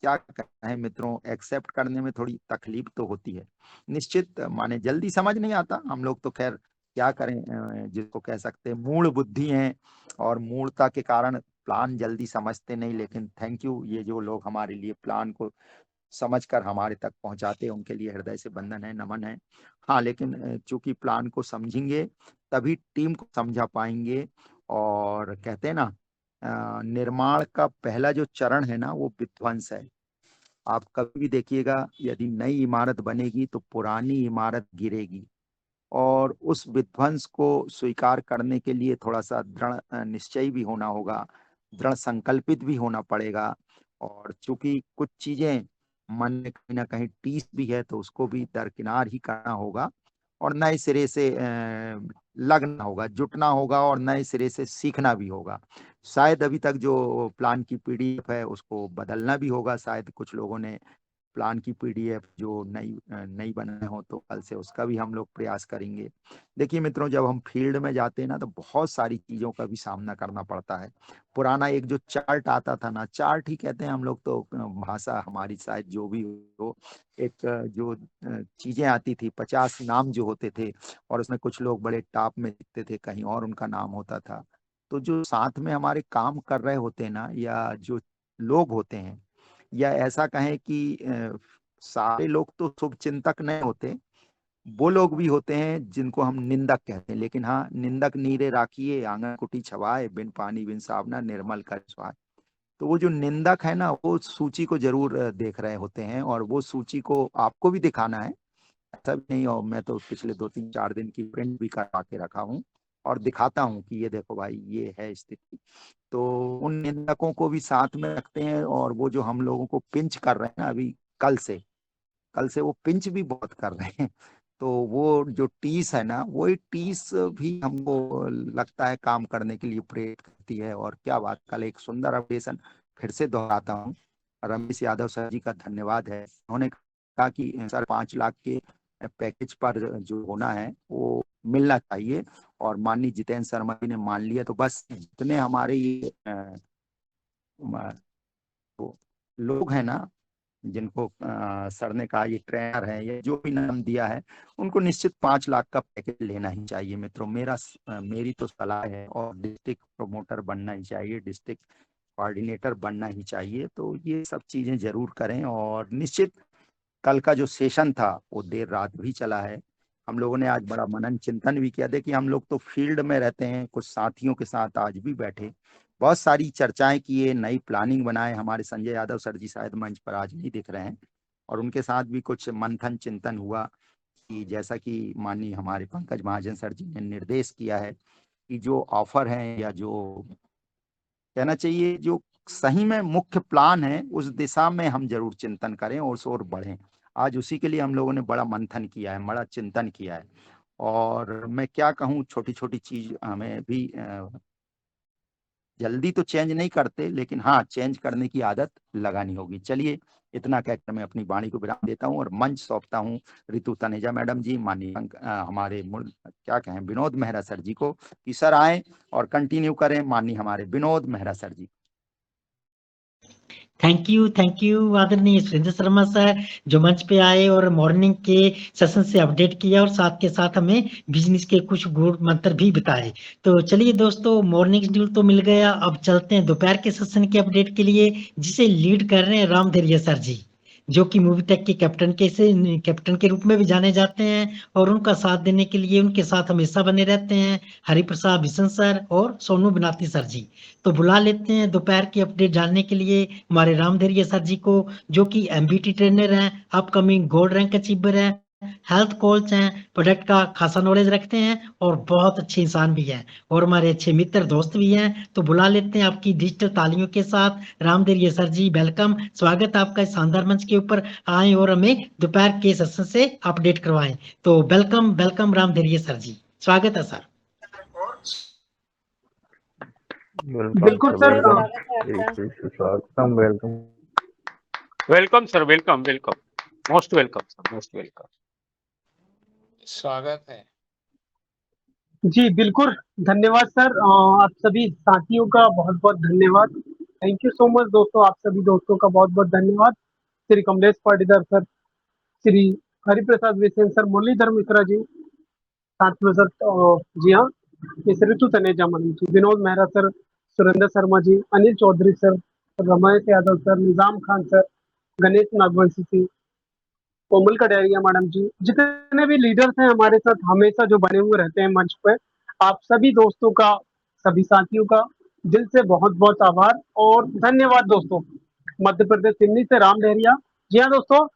क्या कहना है मित्रों, एक्सेप्ट करने में थोड़ी तकलीफ तो होती है निश्चित, माने जल्दी समझ नहीं आता। हम लोग तो खैर क्या करें, जिसको कह सकते हैं मूढ़ बुद्धि हैं और मूढ़ता के कारण प्लान जल्दी समझते नहीं। लेकिन थैंक यू, ये जो लोग हमारे लिए प्लान को समझकर हमारे तक पहुंचाते हैं उनके लिए हृदय से वंदन है, नमन है। हाँ, लेकिन चूंकि प्लान को समझेंगे तभी टीम को समझा पाएंगे। और कहते हैं ना, निर्माण का पहला जो चरण है ना वो विध्वंस है। आप कभी भी देखिएगा, यदि नई इमारत बनेगी तो पुरानी इमारत गिरेगी, और उस विध्वंस को स्वीकार करने के लिए थोड़ा सा दृढ़ निश्चयी भी होना होगा, दृढ़ संकल्पित भी होना पड़ेगा। और चूंकि कुछ चीजें मन में कहीं ना कहीं टीस भी है तो उसको भी दरकिनार ही करना होगा और नए सिरे से लगना होगा, जुटना होगा और नए सिरे से सीखना भी होगा। शायद अभी तक जो प्लान की पीडीएफ है उसको बदलना भी होगा, शायद कुछ लोगों ने प्लान की पीडीएफ जो नई बनाए हो तो कल से उसका भी हम लोग प्रयास करेंगे। देखिए मित्रों, जब हम फील्ड में जाते हैं ना तो बहुत सारी चीजों का भी सामना करना पड़ता है। पुराना एक जो चार्ट आता था ना, चार्ट ही कहते हैं हम लोग तो, भाषा हमारी शायद जो भी हो, एक जो चीजें आती थी, 50 नाम जो होते थे और उसमें कुछ लोग बड़े टॉप में दिखते थे, कहीं और उनका नाम होता था। तो जो साथ में हमारे काम कर रहे होते हैं ना, या जो लोग होते हैं, या ऐसा कहें कि सारे लोग तो शुभ चिंतक नहीं होते, वो लोग भी होते हैं जिनको हम निंदक कहते हैं। लेकिन हाँ, निंदक नीरे राखिए आंगन कुटी छवाए, बिन पानी बिन साबना निर्मल कर स्वाय। तो वो जो निंदक है ना, वो सूची को जरूर देख रहे होते हैं और वो सूची को आपको भी दिखाना है, ऐसा भी नहीं। और मैं तो पिछले 2-3-4 दिन की प्रिंट भी करवा के रखा हूँ और दिखाता हूँ कि ये देखो भाई, ये है स्थिति। तो उन निंदकों को भी साथ में रखते हैं और वो जो हम लोगों को पिंच कर रहे हैं ना अभी, कल से वो पिंच भी बहुत कर रहे हैं। तो वो जो टीस है ना, वही टीस भी हमको लगता है काम करने के लिए प्रेरित करती है। और क्या बात, कल एक सुंदर अपडेशन फिर से दोहराता हूँ, रमेश यादव सर जी का धन्यवाद है। उन्होंने कहा कि सर 5 लाख के पैकेज पर जो होना है वो मिलना चाहिए, और माननीय जितेंद्र शर्मा जी ने मान लिया। तो बस जितने हमारे ये वो लोग हैं ना, जिनको सर ने कहा ये ट्रेनर है या जो भी नाम दिया है, उनको निश्चित 5 लाख का पैकेज लेना ही चाहिए मित्रों। मेरी तो सलाह है, और डिस्ट्रिक्ट प्रमोटर बनना ही चाहिए, डिस्ट्रिक्ट कोऑर्डिनेटर बनना ही चाहिए। तो ये सब चीजें जरूर करें। और निश्चित कल का जो सेशन था वो देर रात भी चला है, हम लोगों ने आज बड़ा मनन चिंतन भी किया। देखिए हम लोग तो फील्ड में रहते हैं, कुछ साथियों के साथ आज भी बैठे, बहुत सारी चर्चाएं किए, नई प्लानिंग बनाए। हमारे संजय यादव सर जी शायद मंच पर आज नहीं दिख रहे हैं, और उनके साथ भी कुछ मंथन चिंतन हुआ कि जैसा कि माननीय हमारे पंकज महाजन सर जी ने निर्देश किया है कि जो ऑफर है, या जो कहना चाहिए जो सही में मुख्य प्लान है, उस दिशा में हम जरूर चिंतन करें और उस ओर बढ़ें। आज उसी के लिए हम लोगों ने बड़ा मंथन किया है, बड़ा चिंतन किया है। और मैं क्या कहूँ, छोटी छोटी चीज हमें भी जल्दी तो चेंज नहीं करते, लेकिन हाँ, चेंज करने की आदत लगानी होगी। चलिए, इतना कहकर मैं अपनी वाणी को विराम देता हूँ और मंच सौंपता हूँ रितु तनेजा मैडम जी, माननीय हमारे क्या कहें विनोद मेहरा सर जी को, कि सर आए और कंटिन्यू करें। माननीय हमारे Vinod Mehra sir ji. Thank you आदरणीय सुरेंद्र शर्मा सर, जो मंच पे आए और मॉर्निंग के सेशन से अपडेट किया और साथ के साथ हमें बिजनेस के कुछ गुड मंत्र भी बताए। तो चलिए दोस्तों, मॉर्निंग शेड्यूल तो मिल गया, अब चलते हैं दोपहर के सेशन के अपडेट के लिए, जिसे लीड कर रहे हैं राम धैर्य सर जी, जो कि मूवी टेक के कैप्टन के रूप में भी जाने जाते हैं। और उनका साथ देने के लिए उनके साथ हमेशा बने रहते हैं हरिप्रसाद बिशन सर और सोनू बनाती सर जी। तो बुला लेते हैं दोपहर की अपडेट जानने के लिए हमारे राम धैर्य सर जी को, जो कि एमबीटी ट्रेनर हैं, अपकमिंग गोल्ड रैंक अचीवर हैं, हेल्थ कोच हैं, प्रोडक्ट का खासा नॉलेज रखते हैं और बहुत अच्छे इंसान भी हैं और हमारे अच्छे मित्र दोस्त भी हैं। तो बुला लेते हैं आपकी डिजिटल तालियों के साथ राम धैर्य सर जी, वेलकम, स्वागत आपका इस शानदार मंच के ऊपर। आए और हमें दोपहर के सेशन से अपडेट करवाएं। तो वेलकम राम धैर्य सर जी, स्वागत है सर। बिल्कुल सर, स्वागत है आपका। स्वागतम, welcome. Welcome sir, welcome welcome, most welcome sir, most welcome. स्वागत है। जी बिल्कुल, धन्यवाद सर। आप सभी साथियों का बहुत बहुत धन्यवाद। थैंक यू सो मच दोस्तों, आप सभी दोस्तों का बहुत बहुत धन्यवाद। श्री कमलेश पाटीदार सर, श्री हरिप्रसाद विसेन सर, मुरलीधर मिश्रा जी, साथ में सर जी हाँ, मिस ऋतु तनेजा मैडम जी, Vinod Mehra sir, Surendra Sharma ji, Anil Chaudhary sir, Ramesh Yadav sir, निजाम खान सर, गणेश नागवंशी जी, कोमल कटारिया मैडम जी, जितने भी लीडर्स हैं हमारे साथ हमेशा जो बने हुए रहते हैं मंच पे, आप सभी दोस्तों का, सभी साथियों का दिल से बहुत बहुत आभार और धन्यवाद दोस्तों। मध्य प्रदेश सिवनी से राम डहरिया। जी हाँ दोस्तों,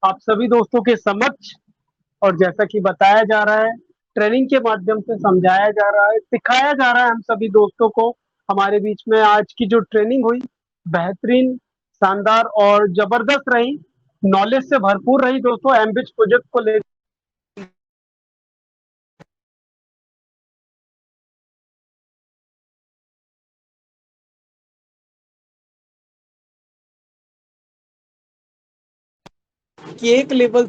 आप सभी दोस्तों के समक्ष और जैसा कि बताया जा रहा है, ट्रेनिंग के माध्यम से समझाया जा रहा है, सिखाया जा रहा है हम सभी दोस्तों को। हमारे बीच में आज की जो ट्रेनिंग हुई बेहतरीन, शानदार और जबरदस्त रही, नॉलेज से भरपूर रही दोस्तों। एमबिच प्रोजेक्ट को लेकर कि एक लेवल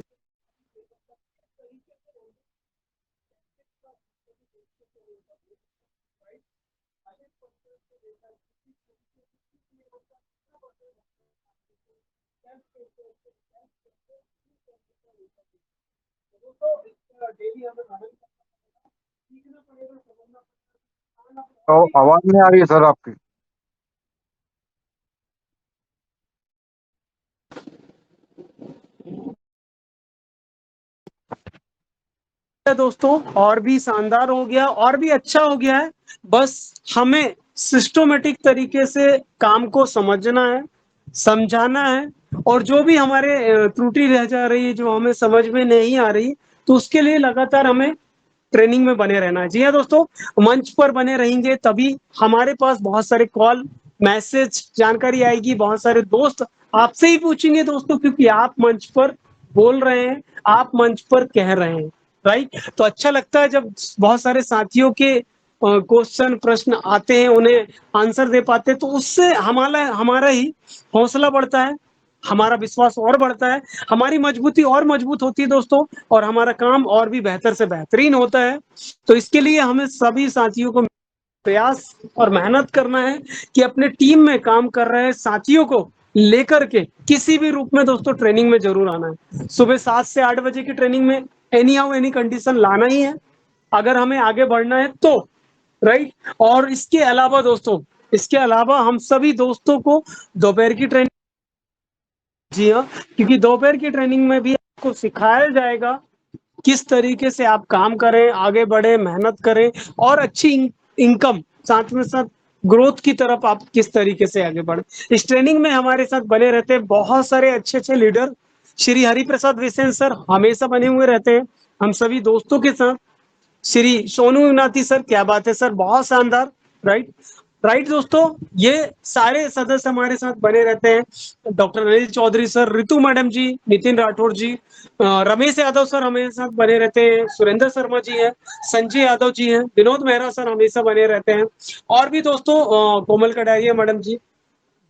तो आवाज नहीं आ रही है सर आपकी। दोस्तों और भी शानदार हो गया और भी अच्छा हो गया है। बस हमें सिस्टमेटिक तरीके से काम को समझना है, समझाना है, और जो भी हमारे त्रुटि रह जा रही है, जो हमें समझ में नहीं आ रही, तो उसके लिए लगातार हमें ट्रेनिंग में बने रहना है। जी हाँ दोस्तों, मंच पर बने रहेंगे तभी हमारे पास बहुत सारे कॉल, मैसेज, जानकारी आएगी। बहुत सारे दोस्त आपसे ही पूछेंगे दोस्तों, क्योंकि आप मंच पर बोल रहे हैं, आप मंच पर कह रहे हैं, राइट। तो अच्छा लगता है जब बहुत सारे साथियों के क्वेश्चन, प्रश्न आते हैं, उन्हें आंसर दे पाते हैं, तो उससे हमारा हमारा ही हौसला बढ़ता है, हमारा विश्वास और बढ़ता है, हमारी मजबूती और मजबूत होती है दोस्तों, और हमारा काम और भी बेहतर से बेहतरीन होता है। तो इसके लिए हमें सभी साथियों को प्रयास और मेहनत करना है कि अपने टीम में काम कर रहे साथियों को लेकर के किसी भी रूप में दोस्तों ट्रेनिंग में जरूर आना है। सुबह 7 से 8 बजे की ट्रेनिंग में एनी हाउ एनी कंडीशन लाना ही है, अगर हमें आगे बढ़ना है तो, राइट। और इसके अलावा दोस्तों, इसके अलावा हम सभी दोस्तों को दोपहर की ट्रेनिंग, जी हाँ, क्योंकि दोपहर की ट्रेनिंग में भी आपको सिखाया जाएगा किस तरीके से आप काम करें, आगे बढ़े, मेहनत करें और अच्छी इनकम, साथ में साथ ग्रोथ की तरफ आप किस तरीके से आगे बढ़े। इस ट्रेनिंग में हमारे साथ बने रहते हैं बहुत सारे अच्छे अच्छे लीडर। श्री हरिप्रसाद विसेन सर हमेशा बने हुए रहते हैं हम सभी दोस्तों के साथ। श्री सोनू नाती सर, क्या बात है सर, बहुत शानदार, राइट राइट दोस्तों, ये सारे सदस्य हमारे साथ बने रहते हैं। Doctor Anil Chaudhary sir, Ritu madam ji, Nitin Rathore ji, Ramesh Yadav sir हमारे साथ बने रहते हैं, सुरेंद्र शर्मा जी हैं, संजय यादव जी हैं, विनोद मेहरा सर हमेशा बने रहते हैं, और भी दोस्तों कोमल कटारिया मैडम जी।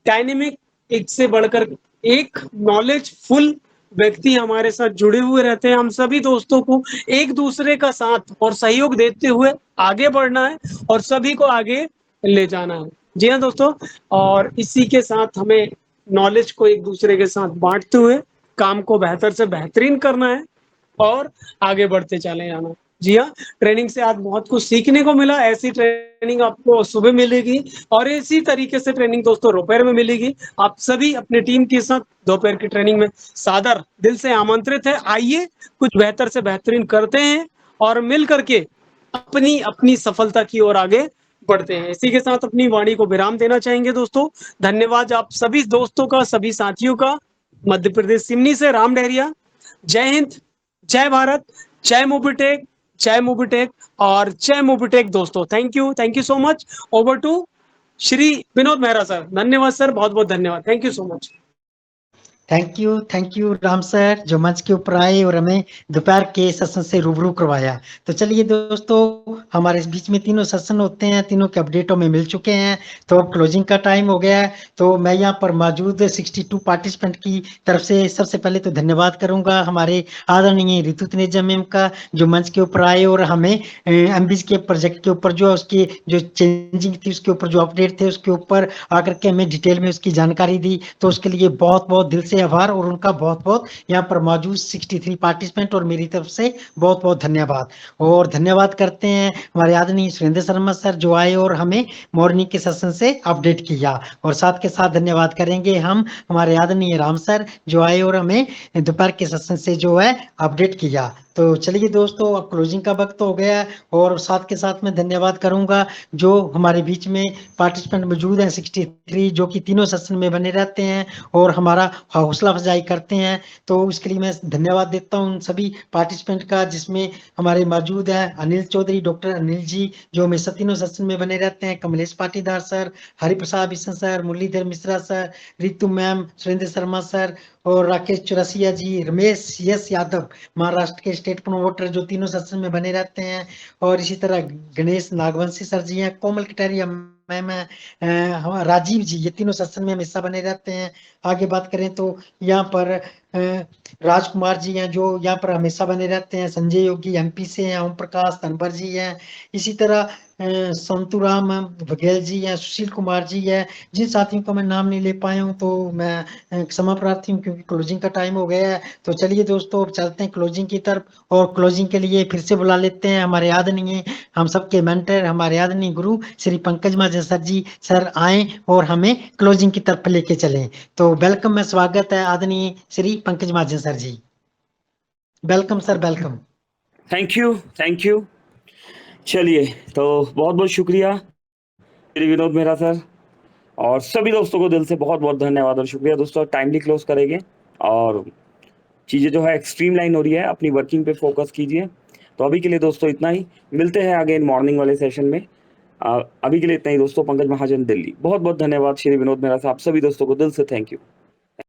डायनेमिक, एक से बढ़कर एक नॉलेज फुल व्यक्ति हमारे साथ जुड़े हुए रहते हैं। हम सभी दोस्तों को एक दूसरे का साथ और सहयोग देते हुए आगे बढ़ना है और सभी को आगे ले जाना है। जी हाँ दोस्तों, और इसी के साथ हमें नॉलेज को एक दूसरे के साथ बांटते हुए काम को बेहतर से बेहतरीन करना है और आगे बढ़ते चले जाना। जी हाँ, ट्रेनिंग से आज बहुत कुछ सीखने को मिला। ऐसी ट्रेनिंग आपको सुबह मिलेगी और इसी तरीके से ट्रेनिंग दोस्तों दोपहर में मिलेगी। आप सभी अपने टीम के साथ दोपहर की ट्रेनिंग में सादर दिल से आमंत्रित है। आइए कुछ बेहतर से बेहतरीन करते हैं और मिल करके अपनी अपनी सफलता की ओर आगे बढ़ते हैं। इसी के साथ अपनी वाणी को विराम देना चाहेंगे दोस्तों। धन्यवाद आप सभी दोस्तों का, सभी साथियों का। मध्य प्रदेश सिवनी से राम डहरिया। जय हिंद, जय भारत, जय मोबिटेक, जय मोबिटेक और जय मोबिटेक दोस्तों। Thank you so much. Over to Shri Vinod Mehra sir. धन्यवाद सर, बहुत बहुत धन्यवाद। Thank you so much. Thank you Ram sir, जो मंच के ऊपर आए और हमें दोपहर के सेशन से रूबरू करवाया। तो चलिए दोस्तों, हमारे इस बीच में तीनों सेशन होते हैं, तीनों के अपडेट हमें मिल चुके हैं, तो अब क्लोजिंग का टाइम हो गया है। तो मैं यहाँ पर मौजूद 62 पार्टिसिपेंट की तरफ से सबसे पहले तो धन्यवाद करूंगा हमारे आदरणीय ऋतु तनेजा मैम का, जो मंच के ऊपर आए और हमें एमबीज के प्रोजेक्ट के ऊपर जो उसकी जो चेंजिंग थी उसके ऊपर जो अपडेट थे उसके ऊपर आकर के हमें डिटेल में उसकी जानकारी दी। तो उसके लिए बहुत बहुत दिल से आभार और उनका बहुत बहुत यहाँ पर मौजूद 63 पार्टिसिपेंट और मेरी तरफ से बहुत बहुत धन्यवाद। और धन्यवाद करते हैं हमारे आदरणीय सुरेंद्र शर्मा सर, जो आए और हमें मॉर्निंग के सेशन से अपडेट किया। और साथ के साथ धन्यवाद करेंगे हम हमारे आदरणीय राम सर, जो आए और हमें दोपहर के सेशन से जो है अपडेट किया। तो चलिए दोस्तों, अब क्लोजिंग का वक्त हो गया है और साथ के साथ मैं धन्यवाद करूंगा जो हमारे बीच में पार्टिसिपेंट मौजूद हैं 63, जो कि तीनों सेशन में बने रहते हैं और हमारा हौसला अफजाई करते हैं। तो इसके लिए मैं धन्यवाद देता हूं उन सभी पार्टिसिपेंट का, जिसमें हमारे मौजूद हैं अनिल चौधरी, डॉक्टर अनिल जी, जो हमेशा तीनों सेशन में बने रहते हैं, Kamlesh Patidar sir, Hariprasad Bishan sir, Muralidhar Mishra sir, Ritu ma'am, Surendra Sharma sir और राकेश चौरसिया जी, रमेश यस यादव महाराष्ट्र के स्टेट प्रमोटर, जो तीनों सेशन में बने रहते हैं। और इसी तरह गणेश नागवंशी सर जी हैं, कोमल कटारिया मैम है, राजीव जी, ये तीनों सेशन में हमेशा बने रहते हैं। आगे बात करें तो यहाँ पर राजकुमार जी हैं, जो यहाँ पर हमेशा बने रहते हैं, संजय योगी एमपी से हैं, ओम प्रकाश तनवर जी हैं, इसी तरह संतुराम बघेल जी हैं, सुशील कुमार जी है। जिन साथियों का मैं नाम नहीं ले पाया हूँ तो मैं क्षमा प्रार्थी हूँ, क्योंकि क्लोजिंग का टाइम हो गया है। तो चलिए दोस्तों, अब चलते हैं क्लोजिंग की तरफ, और क्लोजिंग के लिए फिर से बुला लेते हैं हमारे आदरणीय, हम सबके मेंटर, हमारे आदरणीय गुरु श्री पंकज महाजन सर जी। सर आए और हमें क्लोजिंग की तरफ लेके चलें। तो वेलकम में स्वागत है आदरणीय Shri Pankaj Mahajan sir ji. Welcome sir, welcome. Thank you. चलिए, तो बहुत बहुत शुक्रिया श्री विनोद मेहरा सर, और सभी दोस्तों को दिल से बहुत बहुत धन्यवाद और शुक्रिया। दोस्तों टाइमली क्लोज करेंगे और चीज़ें जो है एक्सट्रीम लाइन हो रही है, अपनी वर्किंग पे फोकस कीजिए। तो अभी के लिए दोस्तों इतना ही, मिलते हैं अगेन मॉर्निंग वाले सेशन में। अभी के लिए इतना ही दोस्तों। पंकज महाजन, दिल्ली। बहुत बहुत धन्यवाद श्री विनोद मेहरा साहब, सभी दोस्तों को दिल से थैंक यू।